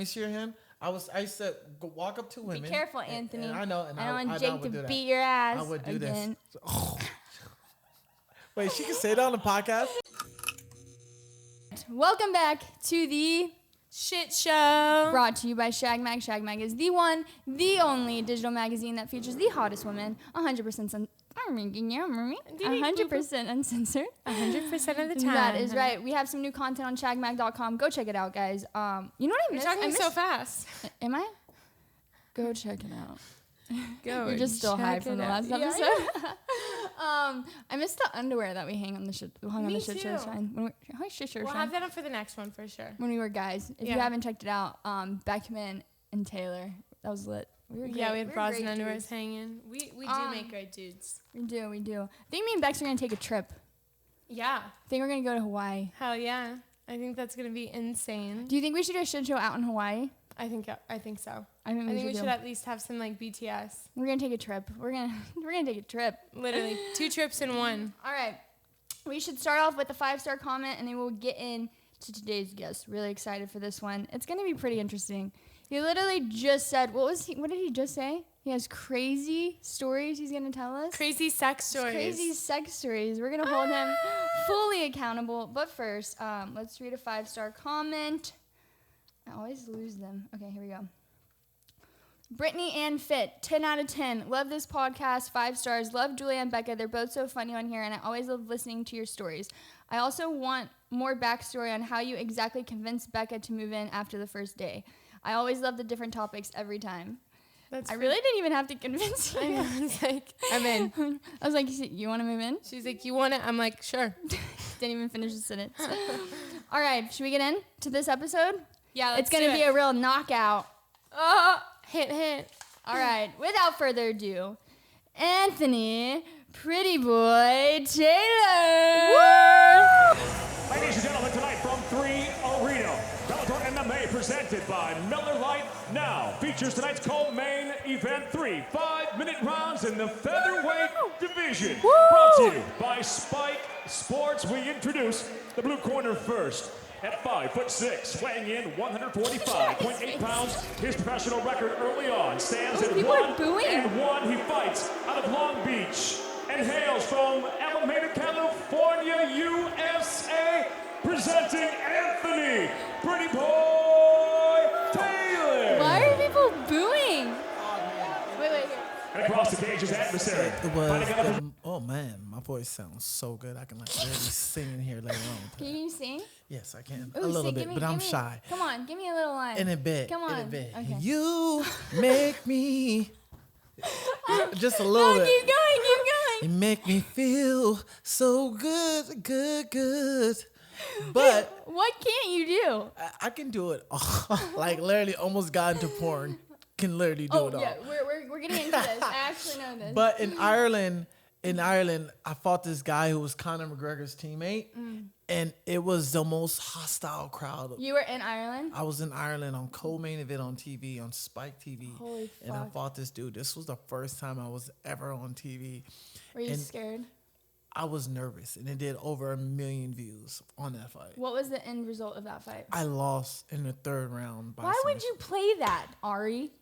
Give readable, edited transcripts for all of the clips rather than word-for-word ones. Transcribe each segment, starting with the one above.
me see your hand. I used to walk up to women. Be careful, Anthony. And I know. And I don't want I Jake would to do beat your ass. I would do again. this. Oh. Wait, she can say that on the podcast? Welcome back to the Shit Show. Brought to you by Shag Mag. Shag Mag is the one, the only digital magazine that features the hottest women, 100% uncensored. 100% of the time. That is right. We have some new content on shagmag.com. Go check it out, guys. You know what I missed? You're talking so fast. Am I? Go check it out. Go. You're just still high from the last episode. Yeah. I missed the underwear that we hung on the shit. Me Shit too. show sign. We'll have that up for the next one for sure. When we were guys. If you haven't checked it out, Beckman and Taylor. That was lit. We had bras and underwears hanging. We do make great dudes. We do. I think me and Bex are going to take a trip. Yeah. I think we're going to go to Hawaii. Hell yeah. I think that's going to be insane. Do you think we should do a shit show out in Hawaii? I think so. I think we should at least have some like BTS. We're going to take a trip. We're going to take a trip. Literally 2 trips in one. All right. We should start off with a 5-star comment and then we'll get into today's guest. Really excited for this one. It's going to be pretty interesting. He literally just said, what did he just say? He has crazy stories he's going to tell us. Crazy sex stories. Crazy sex stories. We're going to hold him fully accountable. But first, let's read a 5-star comment. I always lose them. Okay, here we go. Brittany Ann Fit, 10 out of 10. Love this podcast, 5 stars. Love Julia and Becca. They're both so funny on here, and I always love listening to your stories. I also want more backstory on how you exactly convinced Becca to move in after the first day. I always love the different topics every time. I really didn't even have to convince you. I was like, I'm in. I was like, you want to move in? She's like, you want it? I'm like, sure. Didn't even finish the sentence. All right, should we get into this episode? Yeah, it's going to be a real knockout. Hint. All right, without further ado, Anthony Pretty Boy Taylor. Woo! Ladies and gentlemen, tonight from 3 Arena, Bellator MMA presented by Miller Lite now features tonight's co-main event 3 5-minute rounds in the featherweight division. Woo! Brought to you by Spike Sports. We introduce the blue corner first. At 5'6", weighing in 145.8 pounds, his professional record early on stands at 1-1. He fights out of Long Beach and hails from Alameda, California, USA, presenting Anthony Pretty Boy Taylor. Why are people booing? Wait, here. And across the cage, his adversary. Oh man, my voice sounds so good. I can like really sing in here later on. Can you sing? Yes, I can. Ooh, a little bit, but I'm shy. Come on, give me a little line. In a bit. Come on. In a bit. Okay. You make me. Just a little bit. Keep going. You make me feel so good. But what can't you do? I can do it all. Like literally almost got into porn. Can literally do it all. Yeah, we're getting into this. I actually know this. But in Ireland, I fought this guy who was Conor McGregor's teammate, and it was the most hostile crowd. You were in Ireland? I was in Ireland on co-main event on TV, on Spike TV. Holy fuck. And I fought this dude. This was the first time I was ever on TV. Were you scared? I was nervous, and it did over 1 million views on that fight. What was the end result of that fight? I lost in the 3rd round. Why would you play that, Ari?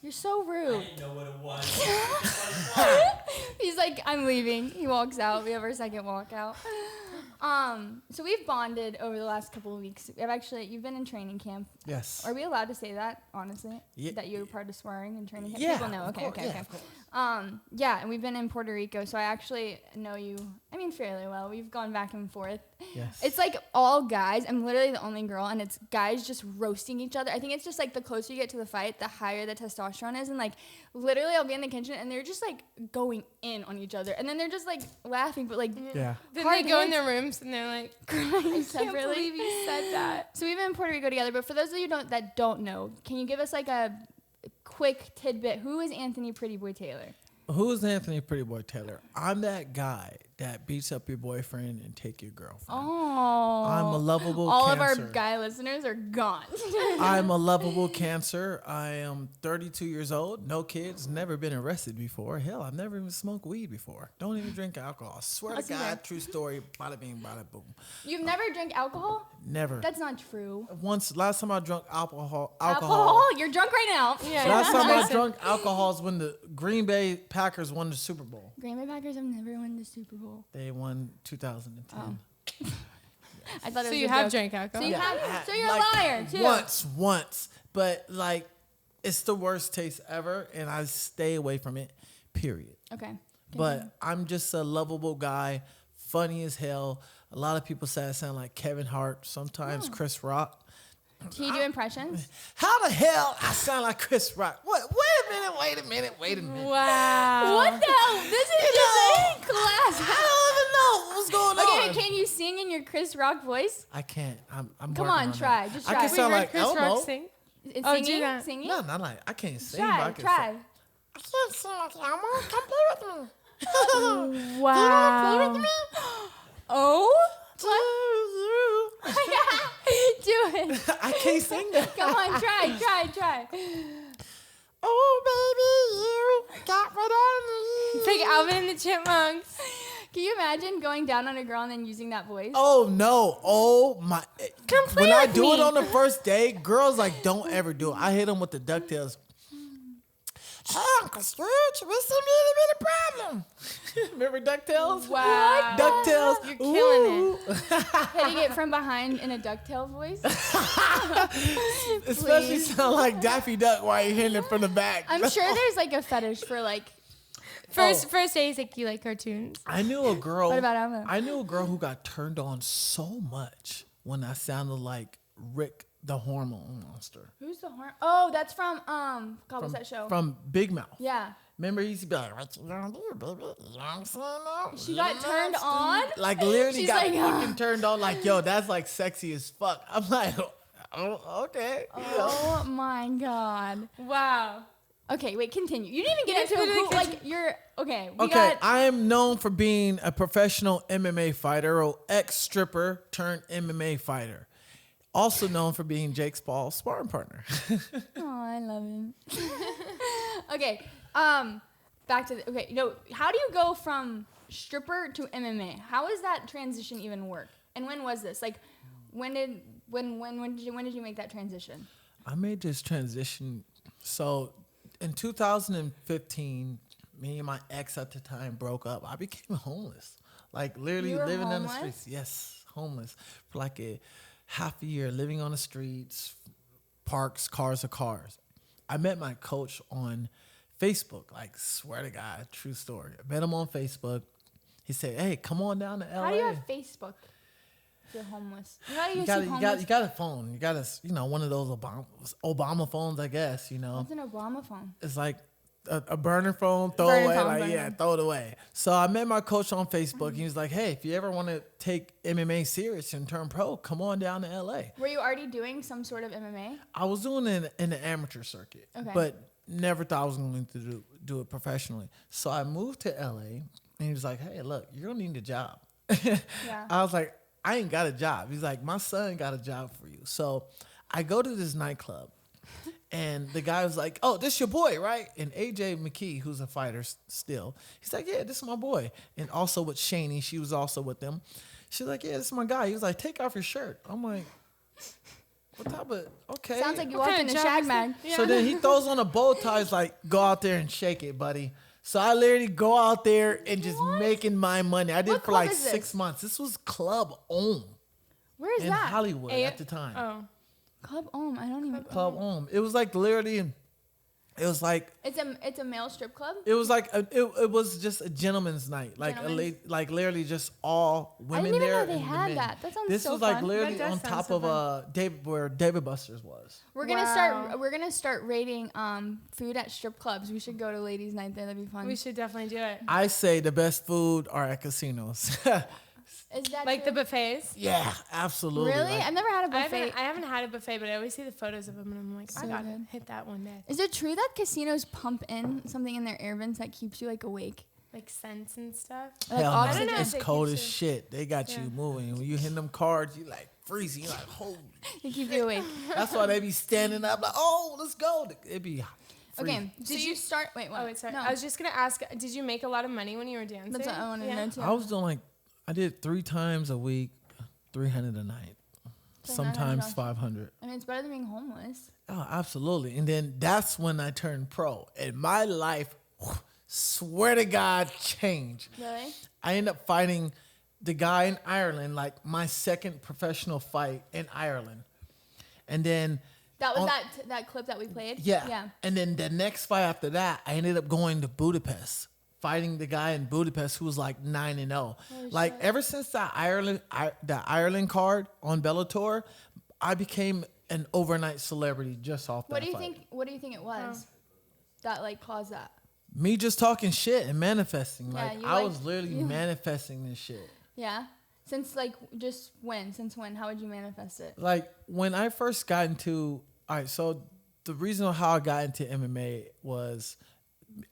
You're so rude. I didn't know what it was. He's like, I'm leaving. He walks out. We have our second walkout. So we've bonded over the last couple of weeks. You've been in training camp. Yes. Are we allowed to say that, honestly? Yeah. That you were part of Sparring and training camp? Yeah. People know. Okay. Yeah, and we've been in Puerto Rico, so I actually know you, fairly well. We've gone back and forth. Yes. It's like all guys. I'm literally the only girl, and it's guys just roasting each other. I think it's just like the closer you get to the fight, the higher the testosterone is. And like literally I'll be in the kitchen, and they're just like going in on each other. And then they're just like laughing, but like yeah. Then they go in their rooms, and they're like, crying I separately. can't believe you said that. So we've been in Puerto Rico together, but for those of you that don't know, can you give us like a quick tidbit? Who is Anthony Pretty Boy Taylor? Who's Anthony Pretty Boy Taylor? I'm that guy that beats up your boyfriend and take your girlfriend. Oh. I'm a lovable All Cancer. of our guy listeners are gone. I'm a lovable Cancer. I am 32 years old, no kids, never been arrested before. Hell, I've never even smoked weed before. Don't even drink alcohol. Swear to God, true story, bada bing, bada boom. You've never drank alcohol? Never. That's not true. Last time I drank alcohol. You're drunk right now. Yeah. Last time I drank alcohol is when the Green Bay Packers won the Super Bowl. Green Bay Packers have never won the Super Bowl. They won 2010. I thought it was So a you have joke. drank alcohol? So you have. So you're Like, a liar too. Once, but like it's the worst taste ever, and I stay away from it. Period. Okay. But I'm just a lovable guy, funny as hell. A lot of people say I sound like Kevin Hart, sometimes Chris Rock. Can you do impressions? How the hell I sound like Chris Rock? What? Wait a minute. Wow. What the hell? This is just a class. I don't even know what's going on. Okay, can you sing in your Chris Rock voice? I can't. I'm Come working on, on try. that. Just I try. can We sound heard like Chris Elmo. Rock sing. It's Oh, singing? do that. Singing? No, not like I can't sing. but I Try. can Try. Sing. I can't sing like Elmo. Come play with me. Wow. Oh? Do it. I can't sing that. Come on, try. Oh, baby, you got what I need. It's like Alvin and the Chipmunks. Can you imagine going down on a girl and then using that voice? Oh no! Oh my! Come play when I with do me. it on the first day, girls like don't ever do it. I hit them with the DuckTales. Hey, Uncle Scrooge, what's the little problem? Remember DuckTales? Wow. DuckTales. You're killing Hitting it from behind in a ducktail voice. Especially Please. sound like Daffy Duck while you're hitting it from the back. I'm sure there's like a fetish for like. First days, like you like cartoons. I knew a girl. What about Emma? I knew a girl who got turned on so much when I sounded like Rick the Hormone Monster. Who's the horn? Oh, that's from God, what's that show? From Big Mouth. Yeah. Remember, he used to be like, "What you gonna do, baby? You know what I'm saying? No? She got turned on. Like literally She's got like, fucking turned on. Like, yo, that's like sexy as fuck. I'm like, oh, okay. Oh my god. Wow. Okay, wait, continue. You didn't even get Yes, into we who, did like you're okay. We Okay, got I am known for being a professional MMA fighter or ex-stripper turned MMA fighter. Also known for being Jake Paul's sparring partner. Oh, I love him. Okay, back to the, okay. No, how do you go from stripper to MMA? How does that transition even work? And when was this? Like, when did you make that transition? I made this transition. So in 2015, me and my ex at the time broke up. I became homeless. Like literally You were living on the homeless? streets. Yes, homeless for like a half a year, living on the streets, parks, cars are cars. I met my coach on Facebook. Like, swear to God, true story. I met him on Facebook. He said, "Hey, come on down to LA." How do you have Facebook if you're homeless? You know how you, You got a phone. You got a, one of those Obama phones, I guess, What's an Obama phone? It's like a burner phone, throw Burner away. phone, Like, burner yeah, phone. throw it away. So I met my coach on Facebook. He was like, "Hey, if you ever want to take MMA serious and turn pro, come on down to LA." Were you already doing some sort of MMA? I was doing it in the amateur circuit, Okay. but never thought I was going to do it professionally. So I moved to LA, and he was like, "Hey, look, you're going to need a job." Yeah. I was like, "I ain't got a job." He's like, "My son got a job for you." So I go to this nightclub, and the guy was like, "Oh, this your boy, right?" And AJ McKee, who's a fighter still, he's like, "Yeah, this is my boy." And also with Shani, she was also with them. She's like, "Yeah, this is my guy." He was like, "Take off your shirt." I'm like, "What type of, okay." Sounds like you What walked kind in of a job shag is mag. that? So then he throws on a bow tie. He's like, "Go out there and shake it, buddy." So I literally go out there and just making my money. I did What it for like club is 6 this? months. This was Club Om Where is in that? Hollywood A- at the time. Oh. Club Om. I don't even. Club Om. It was like literally, it was like It's a male strip club. it was like it was just a gentleman's night, like Gentlemen's? like literally just all women even know there. they and the had men. that. That sounds This so was like fun. literally That does on sound top so of where David Buster's was. We're gonna Wow. start rating food at strip clubs. We should go to ladies' night there. That'd be fun. We should definitely do it. I say the best food are at casinos. Is that Like the true? buffets. Yeah, absolutely. Really? Like, I've never had a I buffet. haven't had a buffet, but I always see the photos of them, and I'm like, I So gotta good. hit that one day. Is it true that casinos pump in something in their air vents that keeps you like awake? like scents and stuff? Like Hell no. oxygen. It's They cold keep as you- shit. They got you moving. When you hit them cards, you like freezing. You like, holy. To keep you awake. That's why they be standing up like, oh, let's go. It be freezing. Okay. Did you start? Wait, what? Oh, wait, sorry. No. I was just gonna ask. Did you make a lot of money when you were dancing? That's what I wanted to know too. I was doing like, I did 3 times a week, 300 a night, So sometimes $900. 500. I mean, it's better than being homeless. Oh, absolutely. And then that's when I turned pro. And my life, swear to God, changed. Really? I ended up fighting the guy in Ireland, like my second professional fight in Ireland. And then That was on- that clip that we played? Yeah. Yeah. And then the next fight after that, I ended up going to Budapest, fighting the guy in Budapest who was like 9-0. Like ever since that Ireland card on Bellator, I became an overnight celebrity just off What that do you fight. think? What do you think it was that like caused that? Me just talking shit and manifesting. Yeah, Like you I like- was literally you- manifesting this shit. Yeah. Since like just when? Since when? How would you manifest it? Like when I first got into, all right, so the reason how I got into MMA was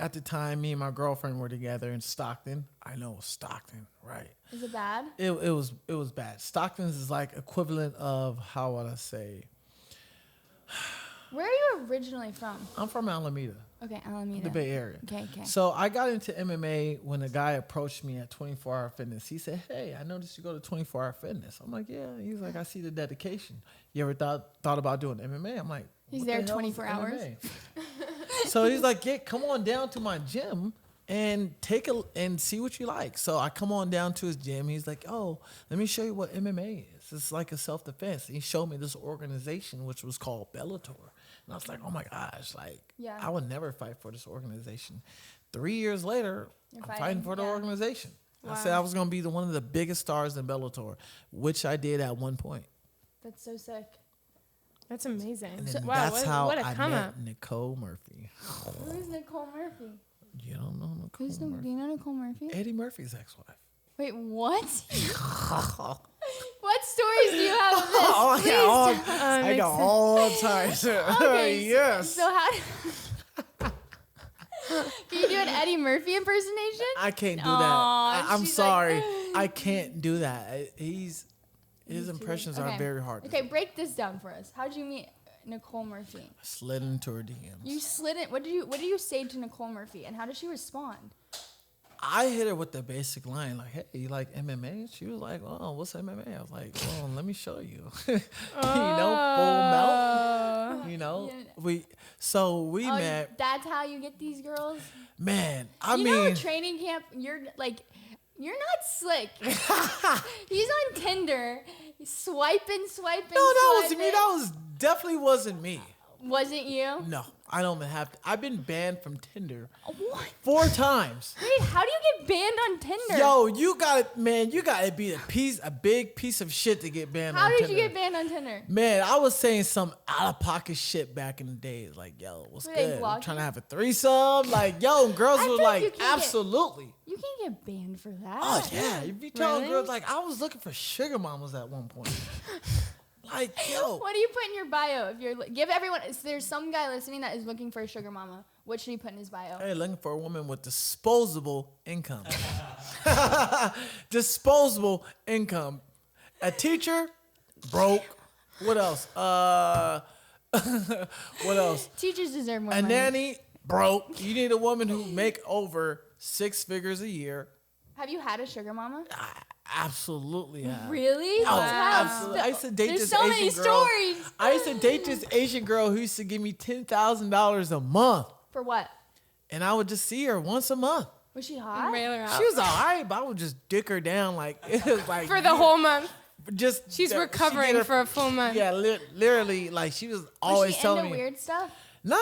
at the time me and my girlfriend were together in Stockton. I know Stockton, right? Is it bad? It was bad. Stockton's is like equivalent of, how would I say? Where are you originally from? I'm from Alameda, Okay, Alameda. the Bay Area. Okay, okay. So I got into MMA when a guy approached me at 24 Hour Fitness. He said, "Hey, I noticed you go to 24 Hour Fitness." I'm like, "Yeah." He's like, "I see the dedication. You ever thought about doing MMA?" I'm like, He's "What there the hell is 24 hours? MMA?" So he's like, "Yeah, come on down to my gym and and see what you like." So I come on down to his gym. He's like, "Oh, let me show you what MMA is. It's like a self-defense." He showed me this organization which was called Bellator. And I was like, "Oh my gosh, like Yeah. I would never fight for this organization." 3 years later, You're I'm fighting, fighting for the yeah. organization. I Wow. said I was going to be one of the biggest stars in Bellator, which I did at one point. That's so sick. That's amazing. And then Wow, that's how what a I come met up. Nicole Murphy. Who's Nicole Murphy? You don't know Nicole Who's do Murphy? you know Nicole Murphy? Eddie Murphy's ex-wife. Wait, what? What stories do you have of this? Oh, Please I tell- got I got all types. Okay, Yes. So how? Can you do an Eddie Murphy impersonation? I can't do Aw, that. I'm she's sorry. like- I can't do that. His impressions are Okay. very hard. to Okay, do. break this down for us. How'd you meet Nicole Murphy? I slid into her DMs. You slid it. What did you say to Nicole Murphy, and how did she respond? I hit her with the basic line, like, "Hey, you like MMA?" She was like, "Oh, what's MMA?" I was like, "Well, let me show you." Full melt. You know, Yeah. we met. That's how you get these girls. Man, I You mean, know, training camp. You're not slick. He's on Tinder, swiping. no, that was me. swiping. That was definitely wasn't me. Wasn't you? No, I don't have to. I've been banned from Tinder What? 4 times. Wait, how do you get banned on Tinder? Yo, you gotta be a big piece of shit to get banned how on did Tinder. you get banned on Tinder? Man, I was saying some out of pocket shit back in the days, like, "Yo, what's Were they good? I'm block trying you? to have a threesome." Like, yo, girls I were feel like you like, can't get- "Absolutely." You can't get banned for that. Oh yeah, you be telling Really? girls like, I was looking for sugar mamas at one point. Like, yo, What do you put in your bio if you're give everyone? There's some guy listening that is looking for a sugar mama. What should he put in his bio? hey, looking for a woman with disposable income. Disposable income. A teacher, broke. What else? What else? Teachers deserve more A money. nanny, broke. You need a woman who make over 6 figures a year. Have you had a sugar mama? I absolutely have. Really? Oh, Let's have absolutely. I used to date There's this so Asian many girl. stories. I used to date this Asian girl who used to give me $10,000 a month, For what? and I would just see her once a month. Was she hot? Railer out. She was alright, but I would just dick her down like it was like for the whole month. Just She's she recovering did her- for a full month. Yeah, literally, like she was Was always she telling into me. weird stuff? Nah,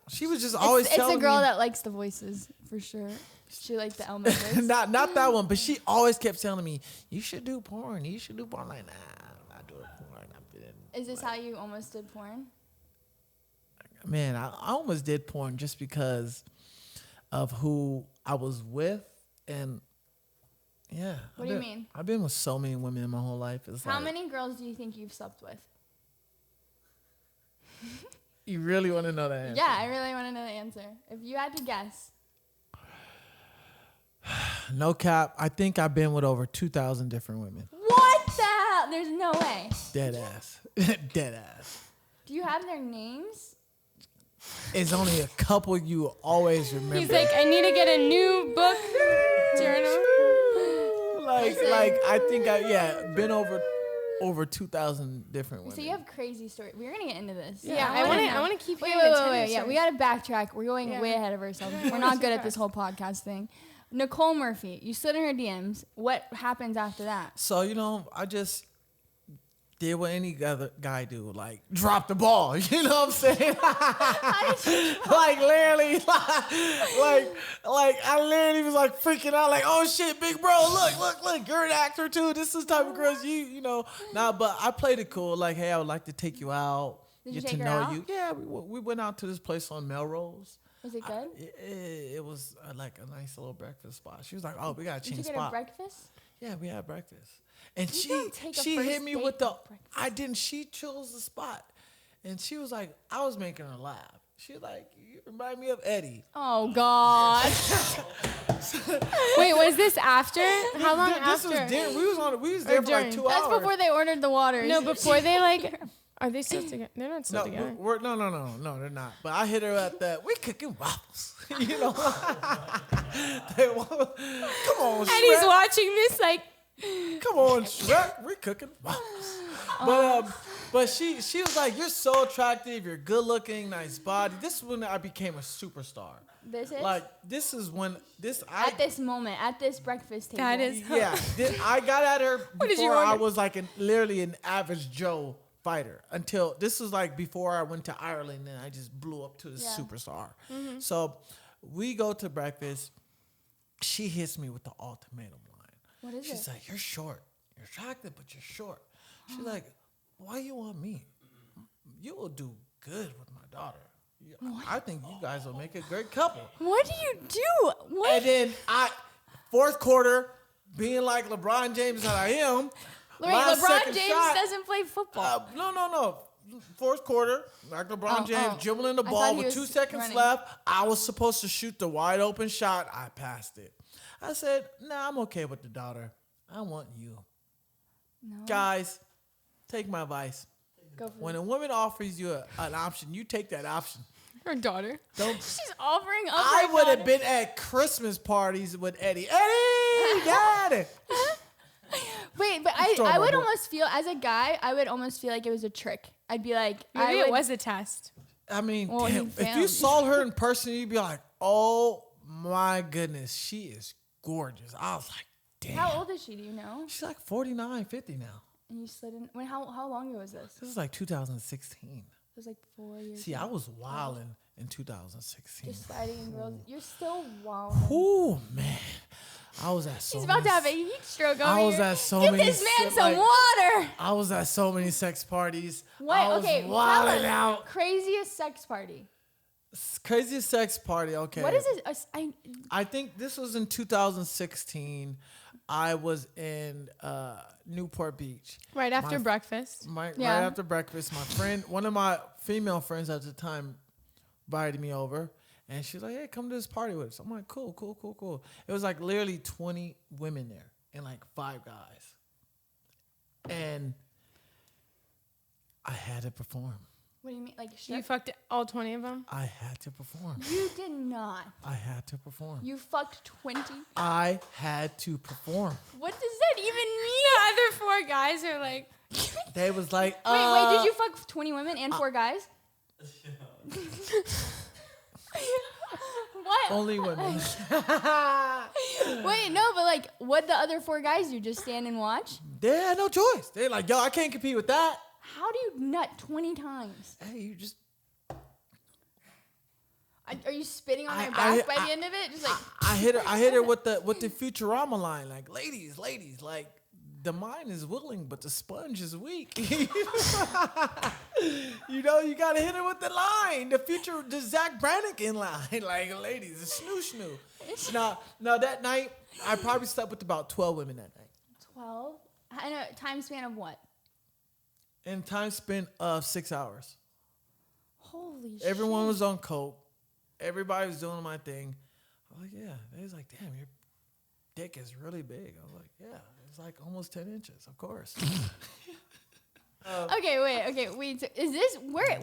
she was just always It's telling a girl me. that likes the voices for sure. She liked the Elmo voice. not that one, but she always kept telling me, "You should do porn. You should do porn." Like, nah, I'm not doing porn. I've been, Is this how you almost did porn? man, I almost did porn just because of who I was with, and yeah. What do you mean? I've been with so many women in my whole life. It's How like, many girls do you think you've slept with? You really want to know that answer? Yeah, I really want to know the answer. If you had to guess. No cap. I think I've been with over 2,000 different women. What the hell? There's no way. Dead ass. Dead ass. Do you have their names? It's only a couple you always remember. He's like, I need to get a new book journal. Like I think been over 2,000 different women. So you have crazy stories. We're gonna get into this. Yeah, I want to keep. Wait. Yeah, we gotta backtrack. We're going way ahead of ourselves. We're not good at this whole podcast thing. Nicole Murphy, you slid in her DMs. What happens after that? So I just did what any other guy do, like drop the ball. You know what I'm saying? Like literally, like I literally was like freaking out, like, oh shit, big bro, look, you're an actor too. This is the type of girls you know. Nah, but I played it cool. Like, hey, I would like to take you out, Did get you to take her know out? you. Yeah, we went out to this place on Melrose. Was it good? It was like a nice little breakfast spot. She was like, oh, we gotta Did you change take her to spot. breakfast? Yeah, we had breakfast. And You don't take a she first hit me date with the with breakfast. I didn't. She chose the spot. And she was like, I was making her laugh. She was like, you remind me of Eddie. Oh God. Wait, was this after? How long This after? was dinner. We was there for like during. 2 That's hours. before they ordered the water. No, before they like. Are they still together? They're not still together. No, they're not. But I hit her at the, we cooking waffles. You know? Come on, And he's Shrek. watching this like. Come on, Shrek. We cooking waffles. But she was like, you're so attractive. You're good looking, nice body. This is when I became a superstar. This is Like, this is when at this moment, at this breakfast table. That is. Yeah, I got at her did you before I order? was like literally an average Joe fighter. Until this was like before I went to Ireland and I just blew up to the superstar. Mm-hmm. So we go to breakfast. She hits me with the ultimatum line. What is She's it? like, you're short. You're attractive, but you're short. She's like, why you want me? You will do good with my daughter. I think you guys will make a great couple. What do you do? What? And then fourth quarter, being like LeBron James that I am. Wait, my LeBron second James shot- doesn't play football. No. Fourth quarter, like LeBron James, dribbling the I ball thought he with was 2 seconds running. left. I was supposed to shoot the wide open shot. I passed it. I said, nah, I'm okay with the daughter. I want you. No. Guys, take my advice. Go for When it. a woman offers you an option, you take that option. Her daughter. She's offering up. I her would have daughter. been at Christmas parties with Eddie. Eddie, got it. Wait, but Throw I my would book. almost feel, as a guy, I would almost feel like it was a trick. I'd be like, Maybe it was a test. I mean, Well, damn, he if you failed. saw her in person, you'd be like, oh my goodness, she is gorgeous. I was like, damn. How old is she? Do you know? She's like 49, 50 now. And you slid in. When? How long ago was this? This is like 2016. It was like 4 years. See, ago. I was wilding in 2016. Just sliding in girls. You're still wild. Oh man, I was at so He's about many to have a heat stroke over I was here. at so Give many this man se- some like- water. I was at so many sex parties. What? I was Okay, tell wilding us. out. Craziest sex party. Craziest sex party. Okay. What is this? I think this was in 2016. I was in Newport Beach. Right after My- breakfast. Right Yeah. after breakfast, my friend, one of my female friends at the time, invited me over, and she's like, "Hey, come to this party with us." I'm like, "Cool." It was like literally 20 women there and like 5 guys, and I had to perform. What do you mean? Like You strip? fucked all 20 of them? I had to perform. You did not. I had to perform. You fucked 20. I had to perform. What does that even mean? The other 4 guys are like, They was like, Wait, did you fuck 20 women and 4 guys? What? Only women. Wait, no, but like, what the other 4 guys do? Just stand and watch? They had no choice. They're like, yo, I can't compete with that. How do you nut 20 times? Hey, you just. Are you spitting on their I- back by the end of it? Just like, I hit her with the Futurama line, like, ladies, like, the mind is willing, but the sponge is weak. You know, you gotta hit her with the line, the Zach Brannigan line, like, ladies, the snoo. Now that night, I probably slept with about 12 women that night. 12? In a time span of what? And time spent of 6 hours. Holy Everyone shit. was on coke. Everybody was doing my thing. I was like, yeah. They was like, damn, you're dick is really big. I was like, yeah, it's like almost 10 inches, of course. Okay, wait. So is this where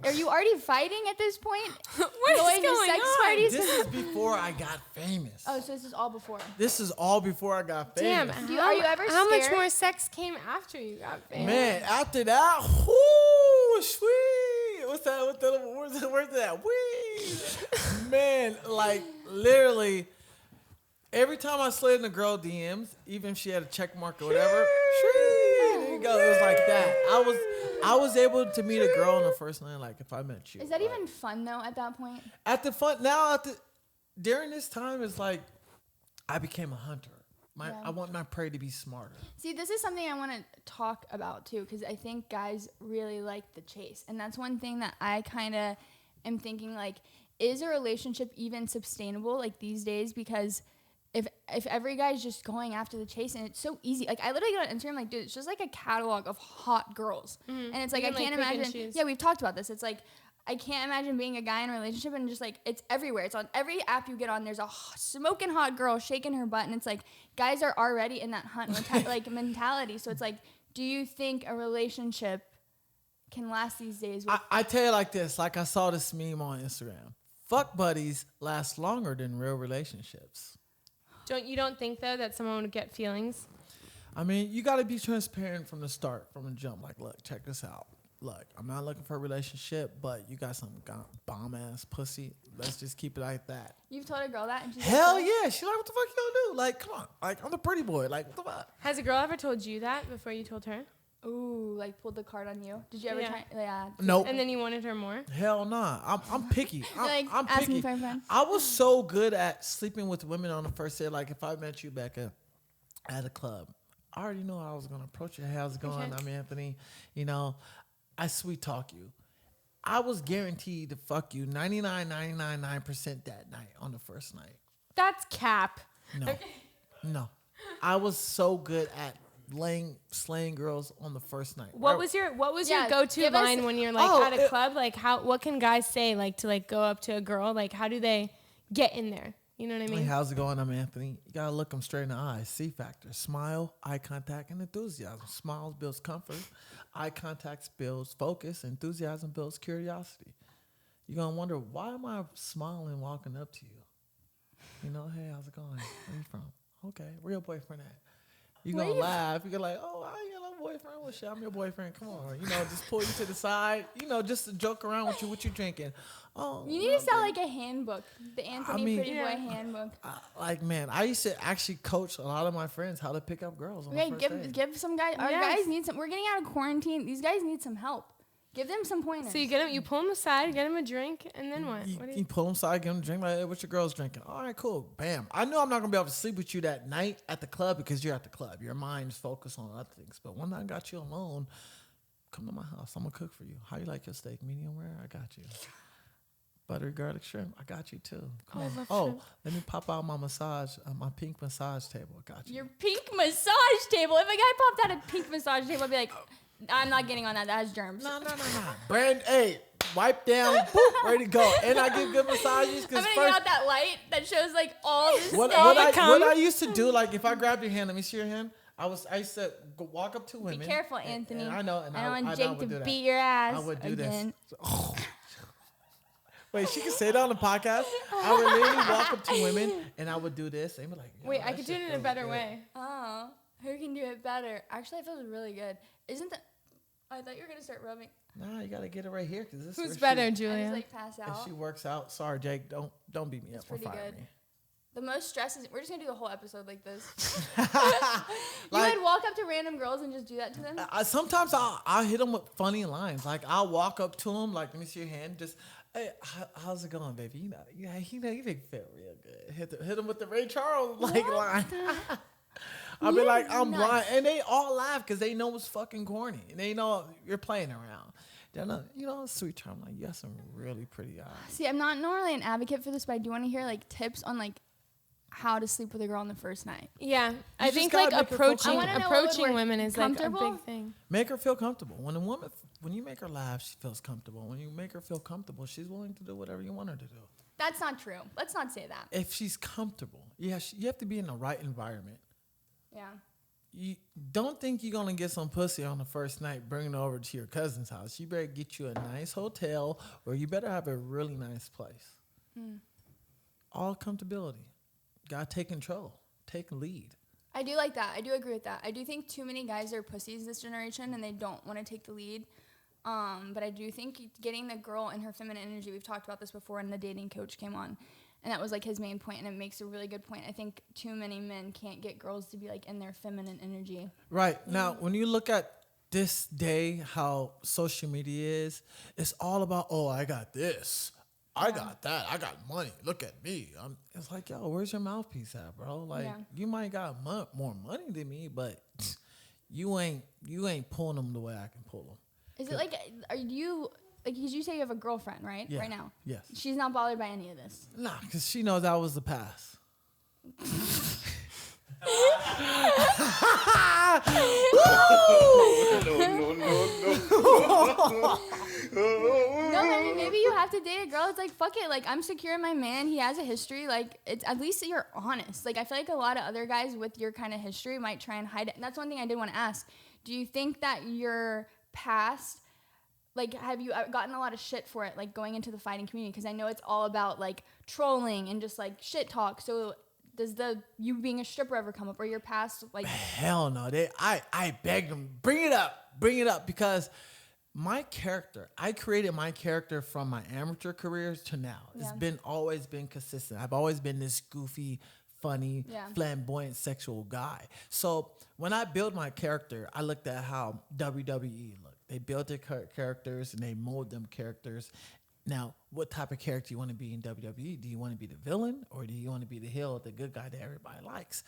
are you already fighting at this point? What is going sex on? parties? This is before I got famous. Oh, so this is all before. This is all before I got Damn. famous. Are you ever How much scared? more sex came after you got famous? Man, after that, whoo, sweet. What's that? Where's that? Wee. Man, like literally, every time I slid in a girl DMs, even if she had a check mark or whatever, there you go. It was like that. I was able to meet a girl on the first night. Like if I met you, Is that like, even fun though at that point? at the fun during this time? It's like I became a hunter. I want my prey to be smarter. See, this is something I want to talk about too, because I think guys really like the chase, and that's one thing that I kind of am thinking, like, is a relationship even sustainable like these days? Because if every guy's just going after the chase, and it's so easy. Like I literally get on Instagram, like, dude, it's just like a catalog of hot girls, and it's like I can't imagine. Yeah, we've talked about this. It's like I can't imagine being a guy in a relationship and just like it's everywhere. It's on every app you get on. There's a smoking hot girl shaking her butt, and it's like guys are already in that hunt mentality. So it's like, do you think a relationship can last these days? I tell you like this. Like I saw this meme on Instagram. Fuck buddies last longer than real relationships. You don't think though that someone would get feelings? I mean, you got to be transparent from the start, from the jump. Like, look, check this out. Look, I'm not looking for a relationship, but you got some bomb ass pussy. Let's just keep it like that. You've told a girl that, and she's Hell like, yeah, she's like, what the fuck you gonna do? Like, come on, like I'm the pretty boy. Like, what the fuck? Has a girl ever told you that before you told her? ooh, like pulled the card on you. Did you ever try? Yeah. Nope. And then you wanted her more? Hell nah. I'm picky. I'm asking picky. for a friend. I was so good at sleeping with women on the first date. Like if I met you, Becca, at a club, I already know how I was gonna approach you. Hey, how's it going? I'm Anthony. You know, I sweet talk you. I was guaranteed to fuck you 99.999% that night on the first night. That's cap. No. I was so good at slaying girls on the first night. What was your go-to give us- line when you're like at a club? Like what can guys say like to like go up to a girl? Like how do they get in there? You know what I mean? Hey, how's it going? I'm Anthony. You gotta look them straight in the eyes. C factor: smile, eye contact, and enthusiasm. Smiles builds comfort. Eye contact builds focus. Enthusiasm builds curiosity. You're gonna wonder, why am I smiling walking up to you? You know, hey, how's it going? Where you from? Okay, where your boyfriend at? You're gonna laugh. You're like, oh, I got no boyfriend. Well, shit, I'm your boyfriend. Come on. You know, just pull you to the side. You know, just to joke around with you. What you drinking? Oh, You need to sell like a handbook, the Anthony Pretty Boy handbook. like, man, I used to actually coach a lot of my friends how to pick up girls on the first date. Give some guys. Our guys need some. We're getting out of quarantine. These guys need some help. Give them some pointers. So you pull them aside, get them a drink, and then what? You pull them aside, give them a drink. Like, hey, what your girl's drinking? All right, cool. Bam. I know I'm not gonna be able to sleep with you that night at the club because you're at the club. Your mind's focused on other things. But when I got you alone, come to my house. I'm gonna cook for you. How you like your steak? Medium rare? I got you. Buttery garlic shrimp? I got you too. Come on. Oh, let me pop out my my pink massage table. I got you. Your pink massage table. If a guy popped out a pink massage table, I'd be like, I'm not getting on that. That has germs. No. Brand A, wipe down, boop, ready to go. And I give good massages. I'm gonna get out that light that shows like all this What stuff. I used to do, like if I grabbed your hand, let me see your hand. I used to walk up to women. Be careful, Anthony. And I know. And I don't want I Jake would to do beat your ass. I would do again. this. Wait, she can say that on the podcast? I would literally walk up to women and I would do this. They'd be like, wait, I could do it in a better way. Oh, who can do it better? Actually, I feel really good. Isn't that? I thought you were gonna start rubbing. Nah, you gotta get it right here because this. Who's is better, I Julia? just like pass out. If she works out, sorry, Jake, don't beat me It's up or pretty fire good. me. The most stress is we're just gonna do the whole episode like this. Like, you would walk up to random girls and just do that to them. Sometimes I'll hit them with funny lines. Like I'll walk up to them, like let me see your hand, just. Hey, how's it going, baby? You make me feel real good. Hit them with the Ray Charles line. I'll be like, I'm blind, and they all laugh because they know it's fucking corny, and they know you're playing around. They're not, sweet charm. Like, you have some really pretty eyes. See, I'm not normally an advocate for this, but I do want to hear like tips on like how to sleep with a girl on the first night. Yeah, I think gotta like make her feel approaching women is like a Comfortable? big thing. Make her feel comfortable. When you make her laugh, she feels comfortable. When you make her feel comfortable, she's willing to do whatever you want her to do. That's not true. Let's not say that. If she's comfortable, yeah, you have to be in the right environment. Yeah. You don't think you're gonna get some pussy on the first night, bring it over to your cousin's house. You better get you a nice hotel, or you better have a really nice place. All comfortability. Gotta take control, take lead. I do like that. I do agree with that. I do think too many guys are pussies this generation, and they don't want to take the lead. But I do think getting the girl in her feminine energy, we've talked about this before, and the dating coach came on, and that was like his main point, and it makes a really good point. I think too many men can't get girls to be like in their feminine energy. Right. Now, when you look at this day, how social media is, it's all about, oh, I got this. I got that. I got money. Look at me. It's like, yo, where's your mouthpiece at, bro? Like, you might got more money than me, but you ain't pulling them the way I can pull them. Is it like, are you, like, because you say you have a girlfriend, right? Yeah. Right now. Yes. She's not bothered by any of this. Nah, because she knows that was the past. No, I mean, maybe you have to date a girl. It's like, fuck it. Like, I'm secure in my man. He has a history. Like, it's at least you're honest. Like, I feel like a lot of other guys with your kind of history might try and hide it. And that's one thing I did want to ask. Do you think that your past, like, have you gotten a lot of shit for it, like, going into the fighting community? Because I know it's all about, like, trolling and just, like, shit talk. So does you being a stripper ever come up, or your past, like... Hell no. I begged them, bring it up, because my character, I created my character from my amateur careers to now. It's always been consistent. I've always been this goofy, funny, flamboyant, sexual guy. So when I built my character, I looked at how WWE looked. They built their characters and they mold them characters. Now, what type of character you want to be in WWE? Do you want to be the villain, or do you want to be the heel, the good guy that everybody likes?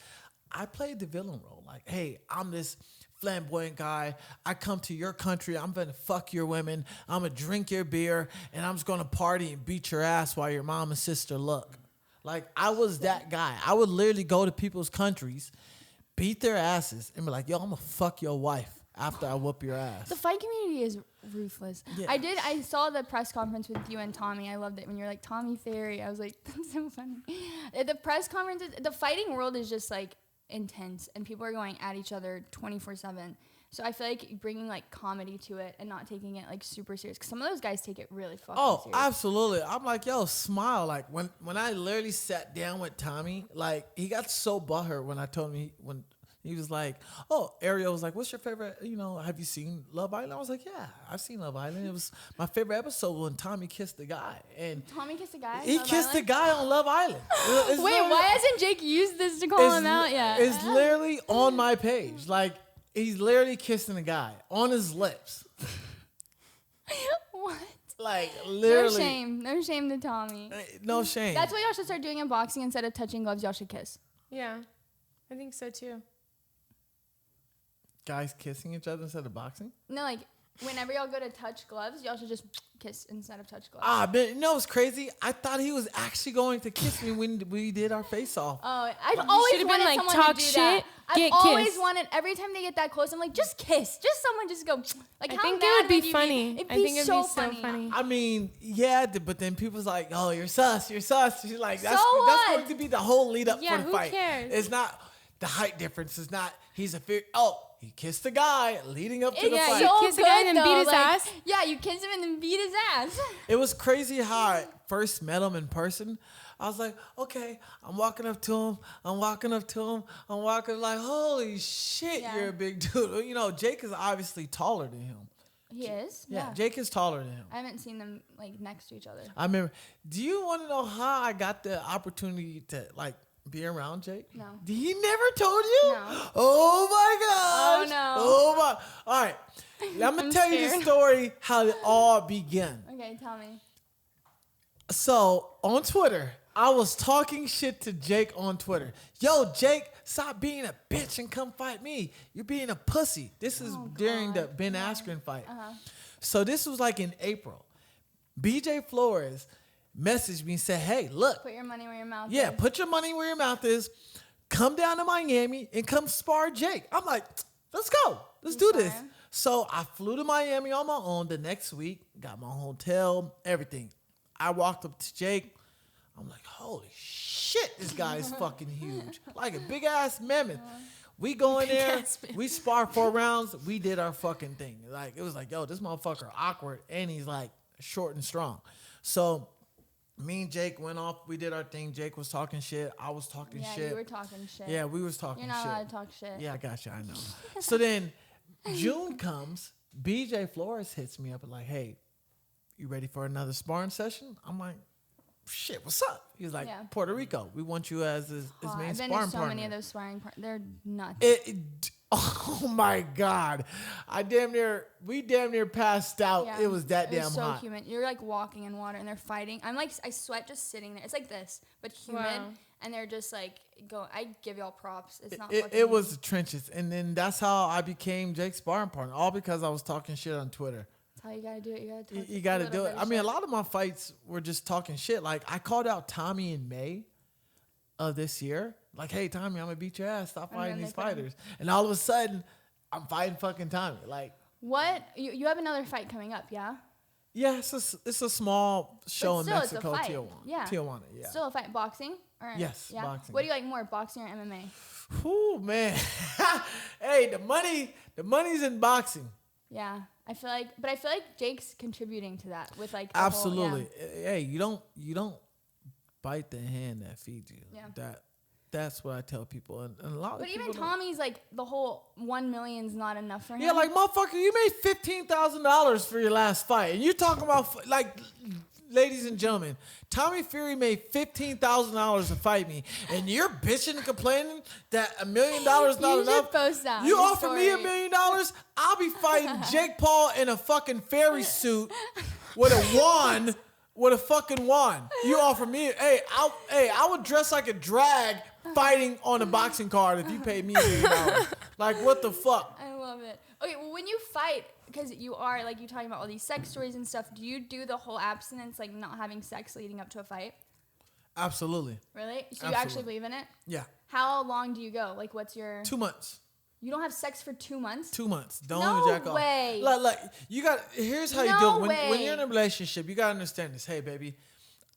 I played the villain role. Like, hey, I'm this flamboyant guy. I come to your country. I'm going to fuck your women. I'm going to drink your beer, and I'm just going to party and beat your ass while your mom and sister look. Like, I was that guy. I would literally go to people's countries, beat their asses, and be like, yo, I'm going to fuck your wife after I whoop your ass. The fight community is ruthless. Yeah. I saw the press conference with you and Tommy. I loved it when you're like, Tommy Ferry. I was like, that's so funny. The press conferences, the fighting world is just like intense, and people are going at each other 24/7. So I feel like bringing like comedy to it and not taking it like super serious, because some of those guys take it really fucking serious. Absolutely. I'm like, yo, smile. Like when I literally sat down with Tommy, like he got so butthurt when I told him when he was like, oh, Ariel was like, what's your favorite, have you seen Love Island? I was like, yeah, I've seen Love Island. It was my favorite episode when Tommy kissed the guy. And Tommy kissed the guy? He kissed the guy on Love Island. Wait, why hasn't Jake used this to call him out yet? It's literally on my page. Like, he's literally kissing the guy on his lips. What? Like, literally. No shame to Tommy. No shame. That's what y'all should start doing in boxing. Instead of touching gloves, y'all should kiss. Yeah, I think so too. Guys kissing each other instead of boxing? No, like, whenever y'all go to touch gloves, y'all should just kiss instead of touch gloves. But what's crazy? I thought he was actually going to kiss me when we did our face-off. Oh, I've always should've wanted been like, someone talk to do shit, that. get I've always kissed. wanted, every time they get that close, I'm like, just kiss. Just someone just go, like, I how think mad it would would be you funny. It'd I be think it'd so be so funny. I mean, yeah, but then people's like, oh, you're sus. She's like, that's what? going to be the whole lead up Yeah, for the who fight. cares? It's not the height difference. It's not, he's a fear. Oh, he kissed the guy leading up to the It's fight. so Kiss the guy good, and then beat though, his like, ass? Yeah, you kiss him and then beat his ass. It was crazy how I first met him in person. I was like, okay, I'm walking up to him. I'm walking like, holy shit, Yeah. you're a big dude. Jake is obviously taller than him. He is? Yeah, Jake is taller than him. I haven't seen them, like, next to each other. I remember. Do you want to know how I got the opportunity to be around Jake? No. He never told you? No. Oh my gosh. Oh, no. Oh my. All right. I'm gonna tell you the scared. story how it all began. Okay, tell me. So on Twitter, I was talking shit to Jake on Twitter. Yo, Jake, stop being a bitch and come fight me. You're being a pussy. This is during the Ben Askren fight. So this was like in April. BJ Flores messaged me and said, hey, look. Put your money where your mouth is. Yeah, put your money where your mouth is. Come down to Miami and come spar Jake. I'm like, let's go. Let's do this. Fine. So I flew to Miami on my own the next week, got my hotel, everything. I walked up to Jake. I'm like, holy shit, this guy is fucking huge. Like a big ass mammoth. We go in there, we spar 4 rounds, we did our fucking thing. Like, it was like, yo, this motherfucker awkward, and he's like short and strong. So me and Jake went off, we did our thing. Jake was talking shit, I was talking shit. Yeah, you were talking shit. Yeah, we was talking shit. You're not allowed to talk shit. Yeah, I got you, I know. So then June comes, BJ Flores hits me up and like, hey, you ready for another sparring session? I'm like, shit, what's up? He's like, Yeah. Puerto Rico, we want you as his main I've been sparring to so partner. many of those sparring partners. They're nuts. Oh my God. We damn near passed out. Yeah, It was that it damn was so hot. humid. You're like walking in water and they're fighting. I'm like, I sweat just sitting there. It's like this, but humid. Wow. And they're just like, I give y'all props. It's not It fucking was easy. the trenches. And then that's how I became Jake's sparring partner, all because I was talking shit on Twitter. That's how you gotta do it. You gotta talk You got to a do little it. bit I of mean, a shit. lot of my fights were just talking shit. Like, I called out Tommy in May of this year. Like, hey, Tommy, I'm going to beat your ass. Stop And fighting then these they couldn't. fighters. And all of a sudden, I'm fighting fucking Tommy. Like, What? You have another fight coming up, yeah? yeah, it's a small show in still, it's a Mexico, fight. Tijuana. Yeah. Tijuana, yeah. Still a fight. Boxing? Or, Yes, yeah? boxing. What do you like more, boxing or MMA? Whew, man. Hey, the money's in boxing. Yeah. I feel like Jake's contributing to that with like the whole- Absolutely. Hey, you don't bite the hand that feeds you. Yeah. That's what I tell people. And a lot of But people even don't- Tommy's like the whole 1 million's not enough for him. Yeah, like, motherfucker, you made $15,000 for your last fight. And you talking about, like, ladies and gentlemen, Tommy Fury made $15,000 to fight me. And you're bitching and complaining that $1 million not You should enough. post that on You your offer me $1 story. million, I'll be fighting Jake Paul in a fucking fairy suit with a wand. With a fucking wand. You offer me, I would dress like a drag fighting on a boxing card if you paid me $1 million. Like, what the fuck? I love it. Okay, well, when you fight, because you are, like, you talking about all these sex stories and stuff, do you do the whole abstinence, like, not having sex leading up to a fight? Absolutely. Really? So you actually Absolutely. believe in it? Yeah. How long do you go? Like, what's your... 2 months. You don't have sex for 2 months? 2 months. Don't No even jack off. way. Like, you got. Here's how you No do it. When way. you're in a relationship, you gotta understand this. Hey, baby,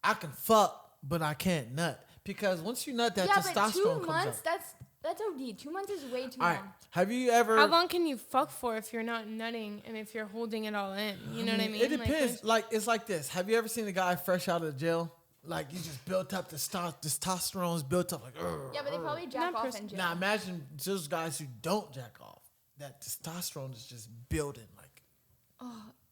I can fuck, but I can't nut because once you nut, that yeah, testosterone but 2 comes months, up. that's OD. 2 months is way too All right. long. Have you ever? How long can you fuck for if you're not nutting and if you're holding it all in? You know what I mean? It depends. Like, Like, it's like this. Have you ever seen a guy fresh out of jail? Like, you just built up testosterone's built up like. Yeah, but they probably jack Not off pers- in jail. Now imagine those guys who don't jack off. That testosterone is just building. Like,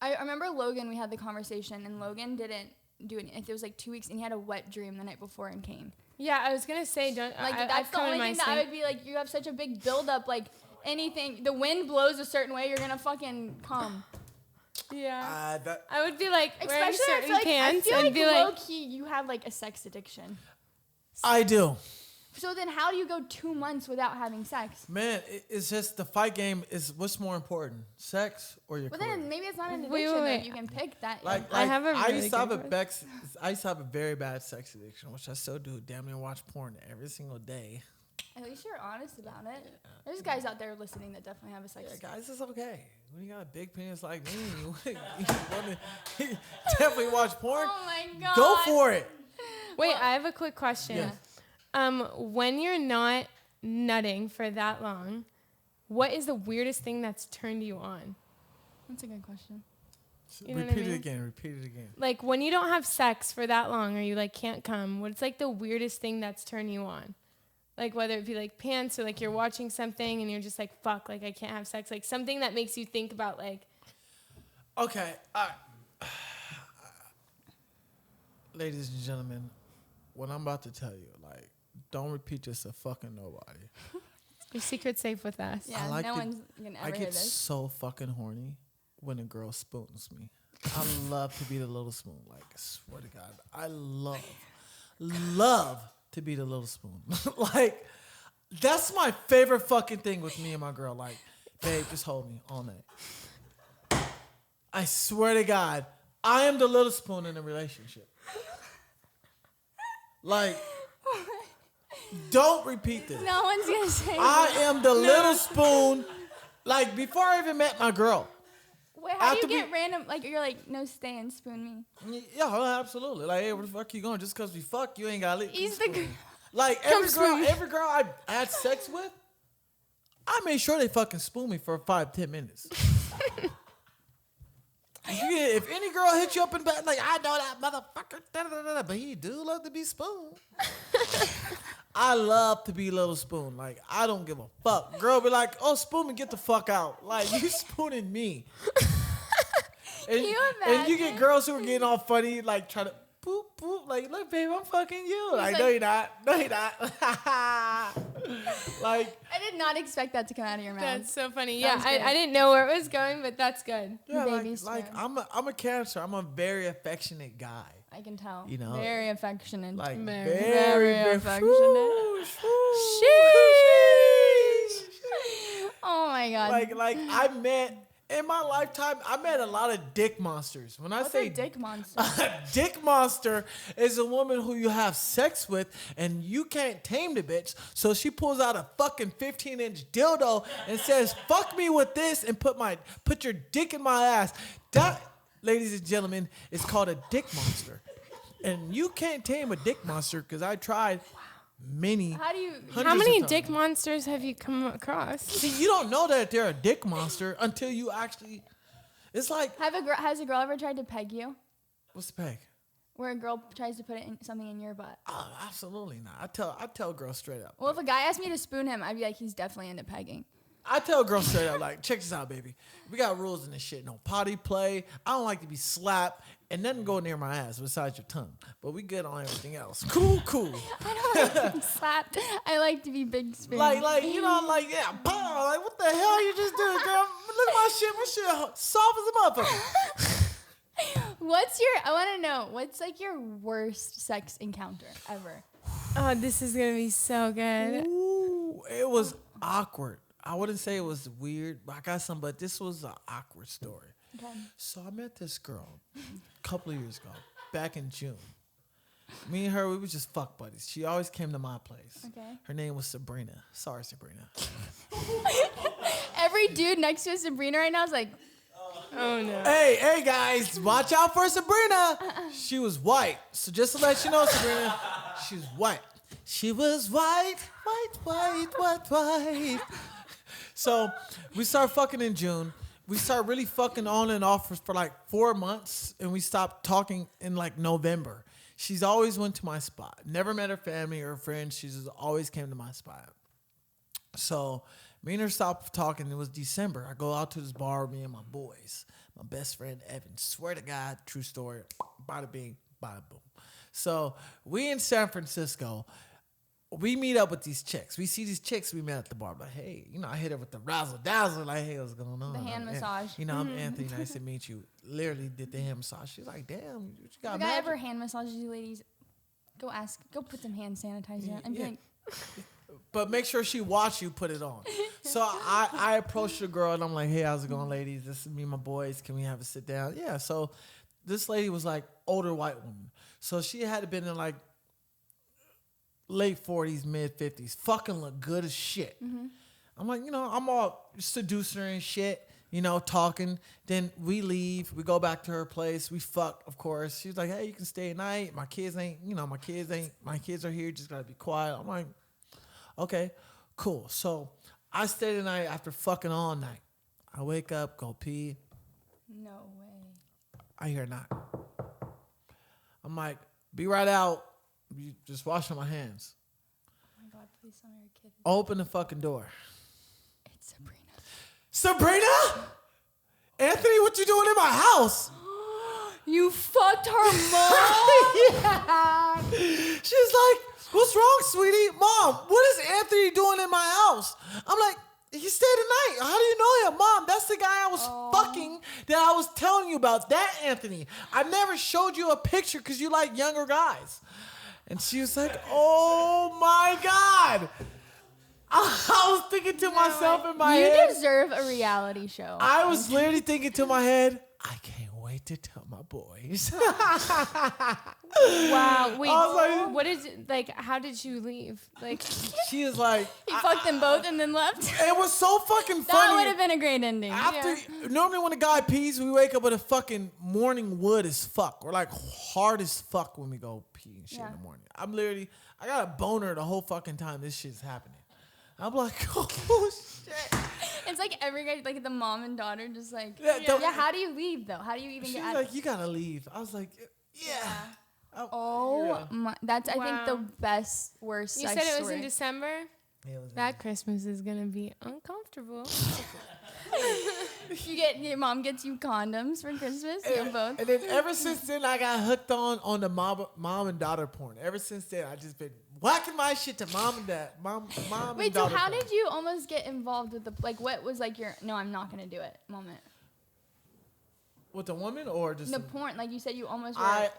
I remember Logan, we had the conversation, and Logan didn't do it. Like, it was like 2 weeks, and he had a wet dream the night before and came. yeah, I was gonna say, don't. Like, I've that's the come in only my thing that I sleep. would be like, you have such a big buildup, like, anything, the wind blows a certain way, you're gonna fucking come. Yeah. that. I would be like wearing Especially, I certain feel like, pants I feel and like be low like, key, you have like a sex addiction. I do. So then how do you go 2 months without having sex? Man, it's just the fight game is what's more important, sex or your Well, career? then maybe it's not an Wait, addiction. wait, then wait. you can pick that. Like, I have a I really used to have good I used to have a very bad sex addiction, which I still do. Damn near watch porn every single day. At least you're honest about it. There's guys out there listening that definitely have a sex. Yeah, guys, it's okay. When you got a big penis like me, you definitely watch porn. Oh my god. Go for it. wait, I have a quick question. Yes. When you're not nutting for that long, what is the weirdest thing that's turned you on? That's a good question. You know what I Repeat it mean? again. Repeat it again. Like when you don't have sex for that long or you like can't come, what's like the weirdest thing that's turned you on? Like whether it be like pants or like you're watching something and you're just like, fuck, like I can't have sex. Like something that makes you think about like, Okay. Ladies and gentlemen, what I'm about to tell you, like, don't repeat this to fucking nobody. your secret's safe with us. Yeah, I like no to- one's gonna I ever hear get this. so fucking horny when a girl spoons me. I love to be the little spoon. Like, I swear to God, I love to be the little spoon. Like, that's my favorite fucking thing with me and my girl. Like, babe, just hold me all night. I swear to God, I am the little spoon in a relationship. Like, don't repeat this. No one's gonna say I am the little spoon. Like, before I even met my girl, Wait, how do After you get random? Like you're like, no, stay and spoon me. Yeah, absolutely. Like, hey, where the fuck you going? Just because we fuck, you ain't got to leave. He's the. Like Come every girl I had sex with, I made sure they fucking spoon me for 5-10 minutes. If any girl hits you up in bed, like, I know that motherfucker, but he do love to be spooned. I love to be little spoon. Like, I don't give a fuck. Girl be like, oh, spoon me, get the fuck out. Like, you spooning me. And, Can you and you get imagine? girls who are getting all funny, like, trying to boop, boop. Like, look, babe, I'm fucking you. Like, no, like- you're not. No, you're not. Like, I did not expect that to come out of your mouth. That's so funny. That Yeah, was good. I didn't know where it was going, but that's good. yeah, Baby like spoon. I'm a Cancer. I'm a very affectionate guy. I can tell. You know, very affectionate. Like, Very, very affectionate. Oh my god. Like I met in my lifetime, I met a lot of dick monsters. When I What's say a dick monster? a dick monster is a woman who you have sex with and you can't tame the bitch. So she pulls out a fucking 15-inch dildo and says, fuck me with this and put your dick in my ass. That, ladies and gentlemen, is called a dick monster. And you can't tame a dick monster because I tried many. How do you? hundreds How of many times. dick monsters have you come across? See, you don't know that they're a dick monster until you actually. It's like, Has a girl ever tried to peg you? what's the peg? Where a girl tries to put something in your butt. Oh, absolutely not. I tell girls straight up. Well, if a guy asked me to spoon him, I'd be like, he's definitely into pegging. I tell girls straight up, like, check this out, baby. We got rules in this shit. No potty play. I don't like to be slapped and nothing go near my ass besides your tongue. But we good on everything else. Cool. I don't like to be slapped. I like to be big spoon. Like you know, like, yeah, pow. Like, what the hell you just doing, girl? Look at my shit. My shit soft as a motherfucker. I want to know, what's like your worst sex encounter ever? Oh, this is gonna be so good. Ooh, it was awkward. I wouldn't say it was weird, but I got some, but this was an awkward story. Okay. So I met this girl a couple of years ago, back in June. Me and her, we were just fuck buddies. She always came to my place. Okay. Her name was Sabrina. Sorry, Sabrina. Every dude next to a Sabrina right now is like, Oh no. Hey guys, watch out for Sabrina. She was white. So just to let you know, Sabrina, she was white. She was white. So we started fucking in June. We started really fucking on and off for like 4 months, and we stopped talking in like November. She's always went to my spot. Never met her family or friends. She just always came to my spot. So me and her stopped talking. It was December. I go out to this bar with me and my boys. My best friend, Evan. Swear to God, true story. Bada bing, bada boom. So we in San Francisco. We meet up with these chicks. We see these chicks we met at the bar. But hey, you know, I hit her with the razzle dazzle. Like, hey, what's going on? The hand I'm massage. You know, I'm Anthony. Nice to meet you. Literally did the hand massage. She's like, damn, you got the guy magic? ever hand massages you ladies? Go put some hand sanitizer on. And be Yeah. like, But make sure she watch you put it on. So I approached the girl and I'm like, hey, how's it going, ladies? This is me and my boys. Can we have a sit down? Yeah. So this lady was like older white woman. So she had been in like late 40s, mid 50s. Fucking look good as shit. I'm like, you know, I'm all seducer and shit, you know, talking. Then we leave. We go back to her place. We fuck, of course. She's like, hey, you can stay at night. My kids are here. Just gotta be quiet. I'm like, okay, cool. So I stayed the night after fucking all night. I wake up, go pee. no way. I hear a knock. I'm like, be right out. You just washing my hands. Oh my God, please tell me you're kidding. Open the fucking door. It's Sabrina. Sabrina? Anthony, what you doing in my house? You fucked her mom? Yeah. She's like, what's wrong, sweetie? Mom, what is Anthony doing in my house? I'm like, he stayed the night. How do you know him? Mom, that's the guy I was fucking that I was telling you about. That Anthony. I never showed you a picture because you like younger guys. And she was like, oh my God. I was thinking to myself in my head. You deserve a reality show. I was literally thinking to my head, I can't wait wait to tell my boys. Wow. Wait. I was like- what is it like? How did you leave? Like, She is like, He fucked them both and then left. it was so fucking That would funny. have been a great ending. After normally when a guy pees, we wake up with a fucking morning wood as fuck. We're like hard as fuck when we go pee and shit in Yeah. the morning. I got a boner the whole fucking time this shit's happening. I'm like, oh shit. It's like every guy, like the mom and daughter, just like, Yeah, yeah. How do you leave though? How do you even She's get out? like, you gotta leave. I was like, yeah. Oh Yeah. my, that's I think the Wow. best worst. you sex said it was story. in December. Yeah, it was That Christmas is gonna be uncomfortable. Your mom gets you condoms for Christmas. You have both. And then ever since then, I got hooked on the mom and daughter porn. Ever since then, I just been whacking my shit to mom and dad, mom Wait, and so daughter how porn. did you almost get involved with the like? What was like your no, I'm not gonna do it moment? With the woman or just The the- porn, like you said, you almost. Were, I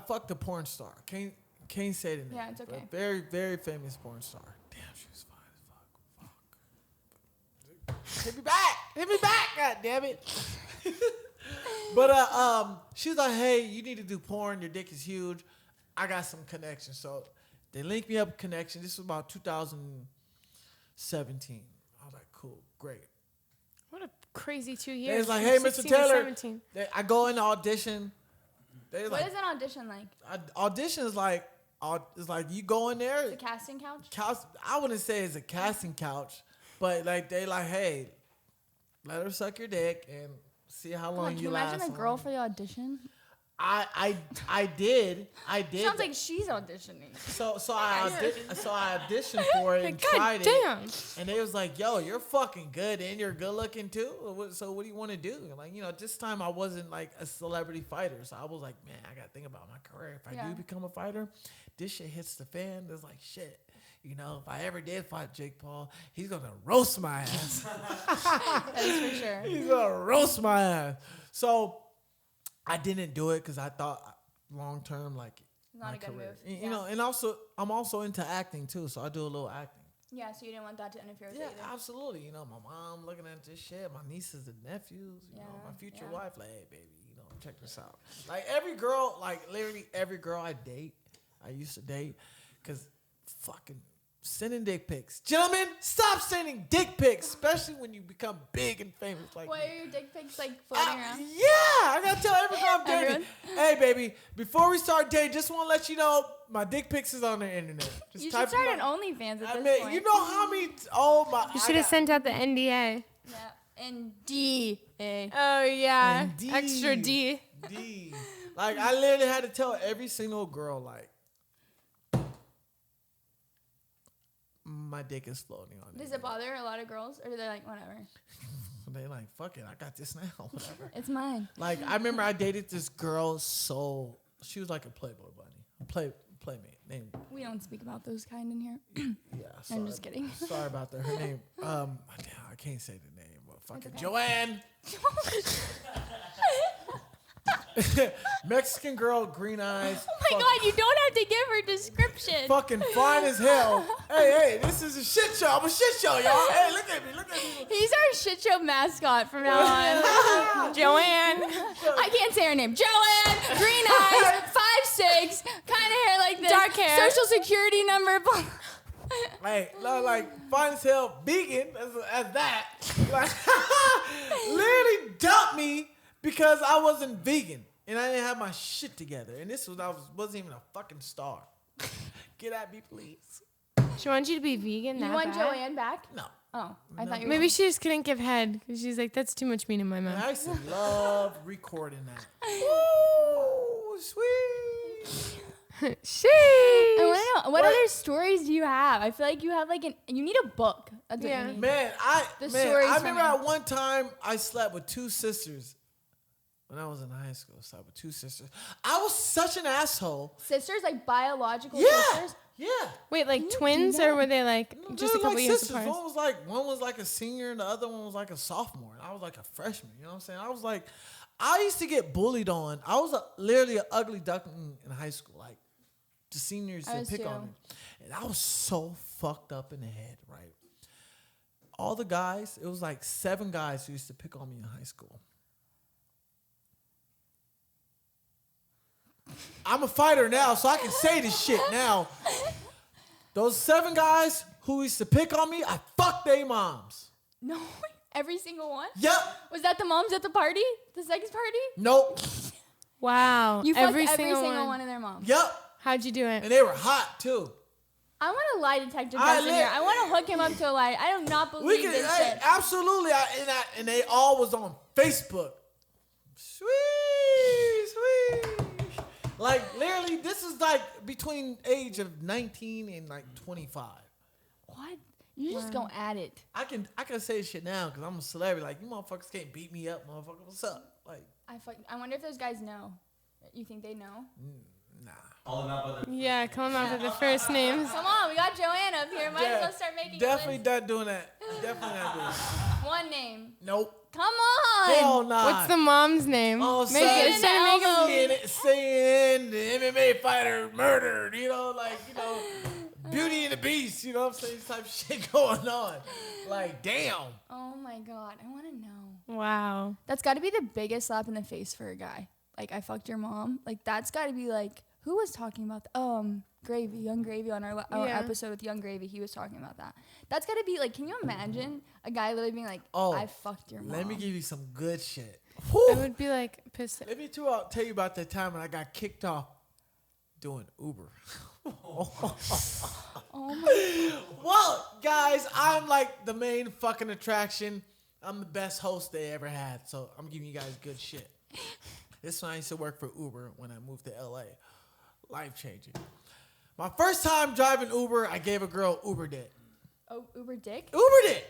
fucked a porn star. Can't say the name. Yeah, it's but okay. a very, very famous porn star. Damn, she was fine as fuck. Hit me back. Hit me back. God damn it. But she was like, hey, you need to do porn. Your dick is huge. I got some connections. So they linked me up with connection. This was about 2017. I was like, cool, great. What a crazy 2 They years. was like, from hey, Mr. 16 to Taylor. 17. I go in the audition. They was what like, is an audition like? audition is like, it's like you go in there. The casting couch. I wouldn't say it's a casting couch, but like they like, hey, let her suck your dick and see how Come long on, can you you last. imagine a girl for the audition? I did. Sounds like she's auditioning. So I auditioned for it and God tried damn. it, and they was like, yo, you're fucking good and you're good looking too. So what do you want to do? Like, this time I wasn't like a celebrity fighter, so I was like, man, I gotta think about my career. If I Yeah. do become a fighter, this shit hits the fan. There's like shit. If I ever did fight Jake Paul, he's gonna roast my ass. That is for sure. He's gonna roast my ass. So I didn't do it because I thought long term, like Not my a good career. move. You know, and also I'm also into acting too, so I do a little acting. Yeah, so you didn't want that to interfere with Yeah, it either. absolutely. My mom looking at this shit, my nieces and nephews, Yeah, my future yeah. wife, like, hey baby, check this out. Like every girl, like literally every girl I used to date, cause fucking sending dick pics. Gentlemen, stop sending dick pics, especially when you become big and famous like What me. are your dick pics like floating around? Yeah, I gotta tell every girl I'm dating. Everyone? Hey, baby, before we start dating, just want to let you know my dick pics is on the internet. Just You type should start them an out. OnlyFans at I this mean, point. you know how many? Oh my! You should have sent out the NDA. Yeah, and D-A. Oh, yeah. Indeed. Extra D. D. Like I literally had to tell every single girl, like, my dick is floating on Does it. it bother a lot of girls, or are they like, whatever? They like, fuck it, I got this now, whatever. It's mine. Like I remember I dated this girl, so she was like a Playboy bunny, playmate named. We don't speak about those kind in here. Yeah, I'm just kidding. Sorry about that. Her name, damn, I can't say the name, but fucking Joanne. Mexican girl, green eyes. Oh my god, you don't have to give her description. Fucking fine as hell. Hey, this is a shit show. I'm a shit show, y'all. Hey, look at me. He's our shit show mascot from now on. Joanne. I can't say her name. Joanne, green eyes, 5'6", kind of hair like this. Dark hair. Social security number. blah. Hey, like fine as hell, vegan as that. Like, literally dumped me because I wasn't vegan and I didn't have my shit together. And this wasn't even a fucking star. Get at me, please. She wants you to be vegan. You that want bad? Joanne back? No. Oh, I thought you were. Maybe she just couldn't give head because she's like, that's too much meat in my And mouth. I used to love recording that. Ooh, sweet. I Sheesh. want to know what What? other stories do you have? I feel like you have like you need a book. That's what Yeah. you need. Man, The stories I from remember it. at one time I slept with two sisters. When I was in high school, I slept with two sisters. I was such an asshole. Sisters, like biological Yeah. sisters. Yeah. Wait, like you do twins, that? or were they like They just a were couple like years sisters. apart? One was like a senior and the other one was like a sophomore. And I was like a freshman. You know what I'm saying? I used to get bullied on. I was literally an ugly duckling in high school. Like the seniors I would was pick on too. me. And I was so fucked up in the head, right? All the guys, it was like 7 guys who used to pick on me in high school. I'm a fighter now, so I can say this shit now. Those 7 guys who used to pick on me, I fucked their moms. No, every single one? Yep. Was that the moms at the party? The sex party? Nope. Wow. You fucked every single one of their moms. Yep. How'd you do it? And they were hot too. I want a lie detector test in here. I want to hook him up to a lie. I do not believe this shit. Absolutely. And they all was on Facebook. Sweet. Like, literally, this is like between age of 19 and like 25. What? You just go at it. I can say this shit now because I'm a celebrity. Like, you motherfuckers can't beat me up, motherfucker. What's up? Like, I wonder if those guys know. You think they know? nah. Calling out by Yeah, come up with the first names. Come on, we got Joanne up here. Might as well start making Definitely a list. not doing that. Definitely not doing that. One name. Nope. Come on. Hell nah. What's the mom's name? Oh, Make it, saying saying the MMA fighter murdered, Beauty and the Beast, you know what I'm saying? This type of shit going on. Like, damn. Oh my God, I want to know. Wow. That's got to be the biggest slap in the face for a guy. Like, I fucked your mom. Like, that's got to be like, who was talking about that? Gravy, Young Gravy on our episode with Young Gravy. He was talking about that. That's got to be like, can you imagine a guy literally being like, I fucked your mom? Let me give you some good shit. I would be like pissed. Let me tell you about that time when I got kicked off doing Uber. Oh my God. Well, guys, I'm like the main fucking attraction. I'm the best host they ever had, so I'm giving you guys good shit. This is when I used to work for Uber when I moved to LA. Life changing. My first time driving Uber, I gave a girl Uber dick. Oh, Uber dick? Uber dick.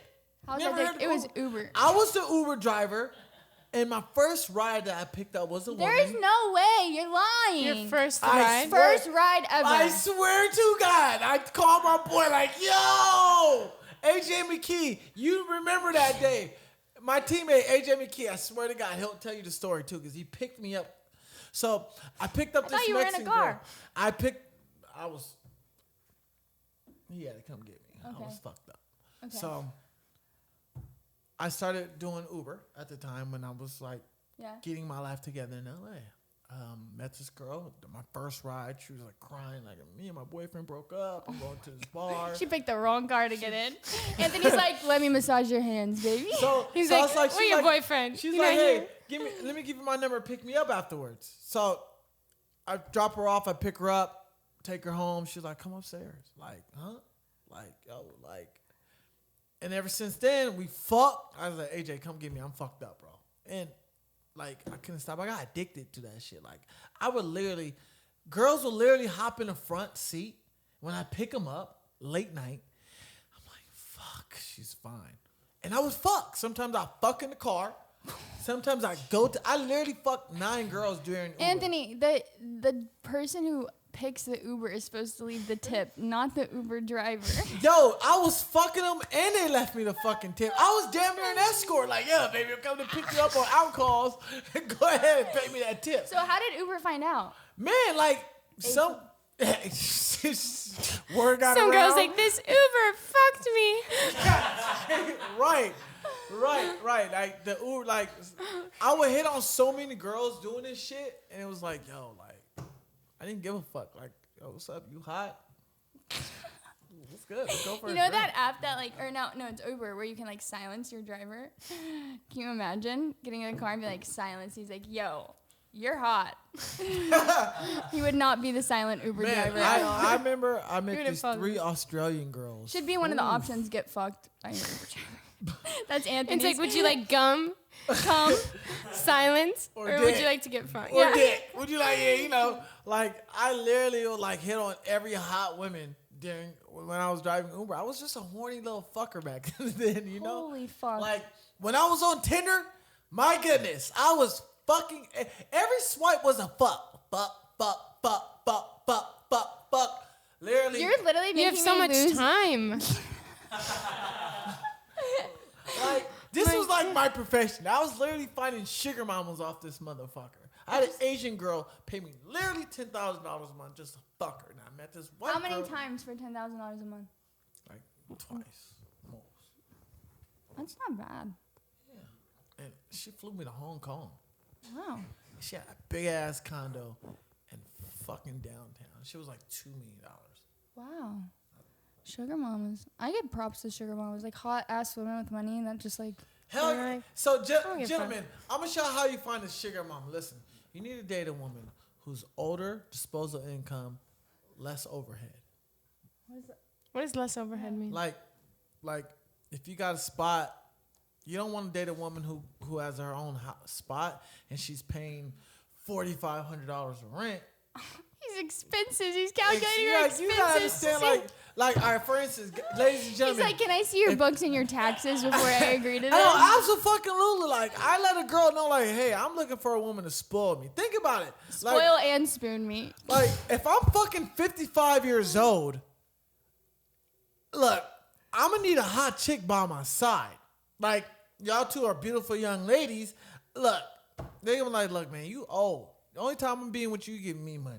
How's Never that heard dick? It of was Uber. I was the Uber driver, and my first ride that I picked up was a woman. There is no way. You're lying. Your first I ride? swear- First ride ever. I swear to God, I called my boy like, yo, AJ McKee, you remember that day. My teammate, AJ McKee, I swear to God, he'll tell you the story too, because he picked me up. So I picked up this thought you were in a Mexican car. girl. He had to come get me. Okay. I was fucked up. Okay. So I started doing Uber at the time when I was like getting my life together in LA. Met this girl, my first ride. She was like crying, like me and my boyfriend broke up. I'm going to this bar. She picked the wrong car to get in. Anthony's like, let me massage your hands, baby. He's So I like, was like, where she's your like- boyfriend? She's You like, not hey, here? let me give you my number. Pick me up afterwards. So I drop her off. I pick her up, take her home. She's like, come upstairs. Like, huh? Like, yo, like. And ever since then, we fucked. I was like, AJ, come get me. I'm fucked up, bro. And like, I couldn't stop. I got addicted to that shit. Like, girls would literally hop in the front seat when I pick them up late night. I'm like, fuck, she's fine. And I was fucked. Sometimes I fuck in the car. Sometimes I literally fucked 9 girls during Uber. Anthony, the person who picks the Uber is supposed to leave the tip, not the Uber driver. Yo, I was fucking them and they left me the fucking tip. I was damn near an escort. Like, yeah, baby, I'm coming to pick you up on outcalls. Go ahead and pay me that tip. So how did Uber find out? Man, like, some word got Some around. girl's like, this Uber fucked me. Right. Like the Uber, like I would hit on so many girls doing this shit, and it was like, yo, like I didn't give a fuck. Like, yo, what's up? You hot? What's good? Let's go for You a know drink. that app that like, or no, it's Uber where you can like silence your driver. Can you imagine getting in a car and be like silence? He's like, yo, you're hot. He would not be the silent Uber Man, driver at all. I remember I met Who'd have these thought 3 this? Australian girls. Should be one of the options. Get fucked by an Uber driver. That's Anthony's. It's like, would you like gum, come? silence, Or or would dick. you like to get fucked? Or dick. Would you like, like I literally would like hit on every hot woman during when I was driving Uber. I was just a horny little fucker back then, you know? Holy fuck. Like when I was on Tinder, my goodness, I was fucking every swipe was a fuck. Literally. You're literally making You have so me much lose. time. Like, this was like my profession. I was literally finding sugar mamas off this motherfucker. I had an Asian girl pay me literally $10,000 a month just to fuck her. And I met this white How many girl, times for $10,000 a month? like twice, most. That's not bad. And she flew me to Hong Kong. Wow. She had a big ass condo in fucking downtown. She was like $2 million. Wow. Sugar mamas. I give props to sugar mamas. Like hot ass women with money that just like. Hell Yeah. yeah. So, get gentlemen, I'm going to show you how you find a sugar mama. Listen, you need to date a woman who's older, disposable income, less overhead. What does less overhead mean? Like if you got a spot, you don't want to date a woman who has her own spot and she's paying $4,500 of rent. He's expenses. He's calculating your expenses. You gotta understand, like, all right, for instance, ladies and He's gentlemen. like, can I see your books and your taxes before I agree to this? No, absolutely. Like, I let a girl know, like, hey, I'm looking for a woman to spoil me. Think about it. Spoil and spoon me. Like, if I'm fucking 55 years old, look, I'm gonna need a hot chick by my side. Like, y'all two are beautiful young ladies. Look, they gonna be like, look, man, you old. The only time I'm being with you giving me money.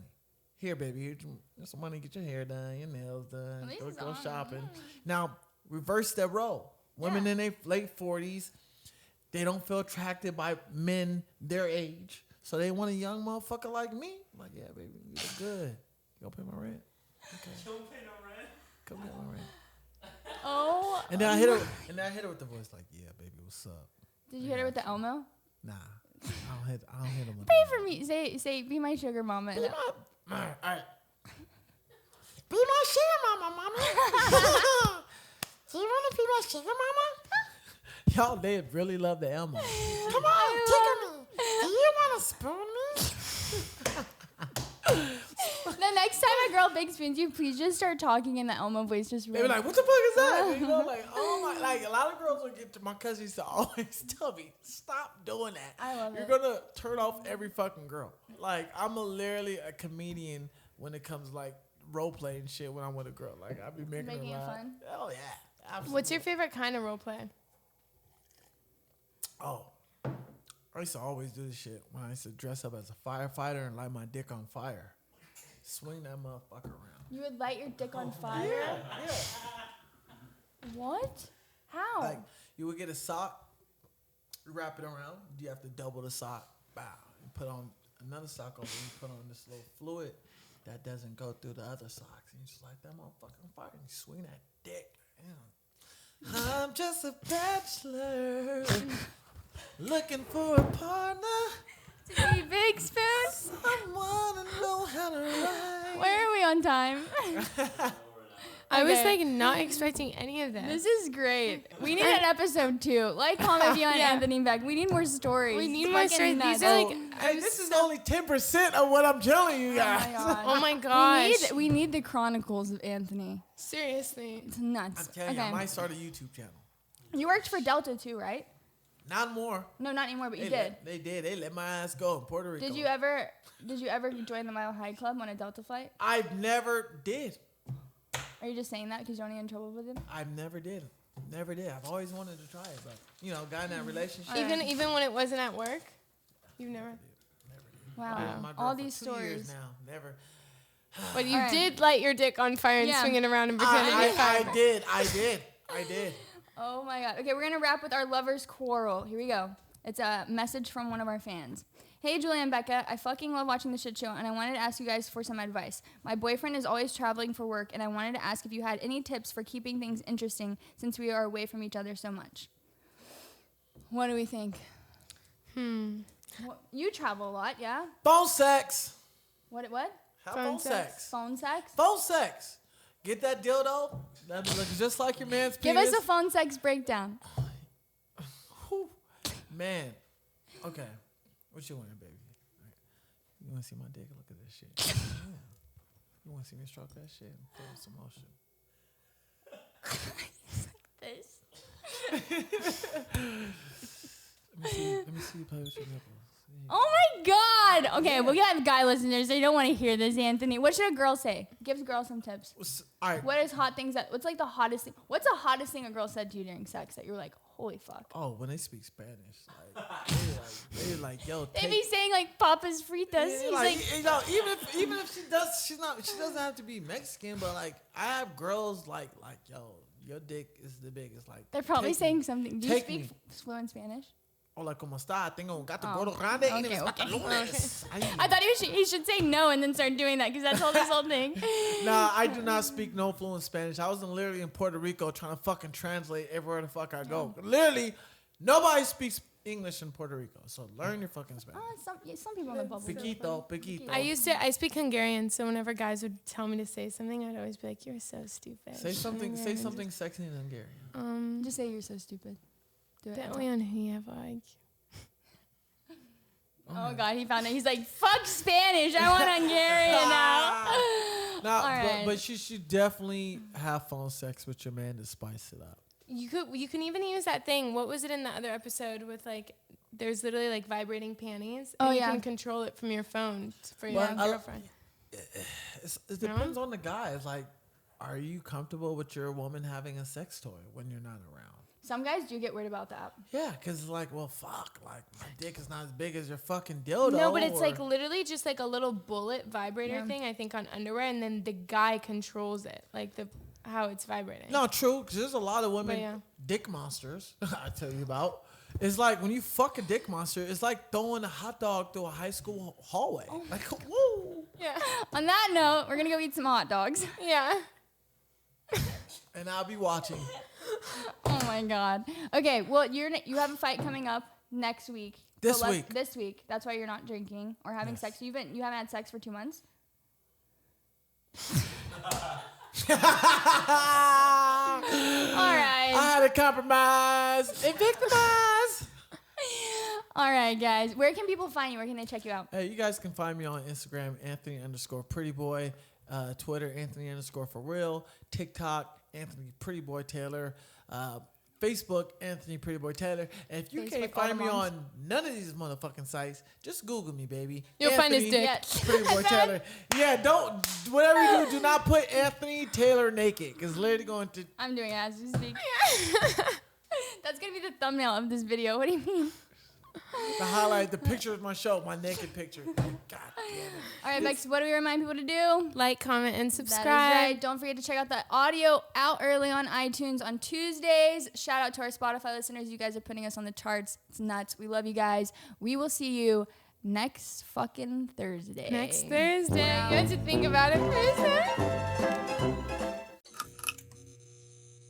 Here, baby, here's some money. Get your hair done, your nails done, go shopping. Now, reverse that role. Women in their late 40s, they don't feel attracted by men their age, so they want a young motherfucker like me. I'm like, yeah, baby, you look good. You gonna pay my rent? Okay. You don't pay no rent. Come pay my rent. Oh. And then I hit her with the voice like, yeah, baby, what's up? Did you hit her with the Elmo? Nah, I don't hit him with Pay that. for me. Say, be my sugar mama. All right. Be my sugar mama, mama. Do you want to be my sugar mama? Y'all, they really love the Elmo. Come on, tickle me. Do you want to spoon me? The next time a girl big spoons you, please just start talking in the Elmo voice. Just They be like, what the fuck is that? You know, like, oh my, like a lot of girls will get to my cousin used to always tell me, stop doing that. I love You're it. gonna turn off every fucking girl. Like, I'm literally a comedian when it comes like role playing shit when I'm with a girl. Like, I be making it laugh. fun? Oh yeah, absolutely. What's your favorite kind of role play? Oh, I used to always do this shit when I used to dress up as a firefighter and light my dick on fire. Swing that motherfucker around. You would light your dick on fire? Yeah. What? How? Like, you would get a sock, you wrap it around. You have to double the sock. Bow. You put on another sock over. You put on this little fluid that doesn't go through the other socks. And you just light that motherfucker on fire. And you swing that dick. Damn. I'm just a bachelor looking for a partner. To be big spoon? Someone to know how to ride. Where are we on time? I was Okay. like not expecting any of This this. is great. We need an episode 2. Like, comment, if you want Yeah. Anthony back. We need more stories. We need It's more fucking stories. nuts. These are like, Hey, this is only 10% of what I'm telling you Oh guys. my god. oh my gosh. We need the chronicles of Anthony. Seriously. It's nuts. I'm telling you, I might start a YouTube channel. You worked for Delta too, right? Not more. No, not anymore, but you They did. They let my ass go in Puerto Rico. Did you ever join the Mile High Club on a Delta flight? I never did. Are you just saying that because you don't get in trouble with him? I never did. Never did. I've always wanted to try it, but got in that relationship. Even when it wasn't at work? You've never. Wow. Been with my girl All for these 2 years stories. now. Never. But you All right. did light your dick on fire and Yeah. swing it around and pretend to be fire. I did. Oh my god. Okay, we're gonna wrap with our lovers quarrel. Here we go. It's a message from one of our fans. Hey, Julia and Becca, I fucking love watching the shit show, and I wanted to ask you guys for some advice. My boyfriend is always traveling for work, and I wanted to ask if you had any tips for keeping things interesting since we are away from each other so much. What do we think? You travel a lot, yeah? Phone sex. What? Have Phone phone sex. sex. Phone sex? Phone sex. Get that dildo. That looks just like your man's Give penis. us a phone sex breakdown. Whew. Man. Okay. What you want, baby? All right. You want to see my dick? Look at this shit. Yeah. You want to see me stroke that shit and feel some motion? This. Let me see you play with your nipples. Oh my god! Okay, we got guy listeners. They don't want to hear this, Anthony. What should a girl say? Give a girl some tips. All right. What is hot things what's like the hottest thing? What's the hottest thing a girl said to you during sex that you were like, holy fuck? Oh, when they speak Spanish, they like, yo, They be saying like Papa's fritas. yeah, He's like, like, even if she doesn't have to be Mexican, but like I have girls like yo, your dick is the biggest. Like they're probably take saying me. something. Do you Take speak me. fluent Spanish? Hola, ¿cómo está? Tengo un gato gordo grande y Okay. lunes. I thought he should say no and then start doing that because that's all this whole thing. Nah, I do not speak no fluent Spanish. I was literally in Puerto Rico trying to fucking translate everywhere the fuck I go. Literally, nobody speaks English in Puerto Rico, so learn your fucking Spanish. Some people in the bubble. Piquito. I speak Hungarian, so whenever guys would tell me to say something, I'd always be like, "You're so stupid." Say something sexy in Hungarian. Just say you're so stupid. Do it. Det olyan hülye vagy. Oh God, he found it. He's like, fuck Spanish. I want Hungarian now. Nah, All right. but you should definitely have phone sex with your man to spice it up. You can even use that thing. What was it in the other episode with like? There's literally like vibrating panties. Oh, and yeah. You can control it from your phone for your girlfriend. It depends on the guy. It's like, are you comfortable with your woman having a sex toy when you're not around? Some guys do get worried about that. Yeah, because it's like, well, fuck. Like, my dick is not as big as your fucking dildo. No, but it's like literally just like a little bullet vibrator Yeah. thing, I think, on underwear, and then the guy controls it, like how it's vibrating. No, true, because there's a lot of women, yeah. dick monsters, I tell you about. It's like when you fuck a dick monster, it's like throwing a hot dog through a high school hallway. Like, woo! Yeah. On that note, we're gonna go eat some hot dogs. Yeah. And I'll be watching. Oh my God. Okay, well you have a fight coming up next week. This week. This week. That's why you're not drinking or having sex. You haven't had sex for 2 months. All right. I had a compromise. A victimize. All right, guys. Where can people find you? Where can they check you out? Hey, you guys can find me on Instagram, Anthony_prettyboy, Twitter, Anthony_for_real, TikTok, Anthony Pretty Boy Taylor, Facebook, Anthony Pretty Boy Taylor. And if you Facebook, can't all find the me moms. on none of these motherfucking sites, just Google me, baby. You'll find his dick. Yes. Pretty Boy Taylor. Yeah, don't, whatever you do not put Anthony Taylor naked, because literally going to. I'm doing it as we speak. That's going to be the thumbnail of this video. What do you mean? The highlight, the picture of my show, my naked picture. God damn it. All right, Bex, what do we remind people to do? Like, comment, and subscribe. That is right. Don't forget to check out the audio out early on iTunes on Tuesdays. Shout out to our Spotify listeners. You guys are putting us on the charts. It's nuts. We love you guys. We will see you next fucking Thursday. Next Thursday. You have to think about it Thursday.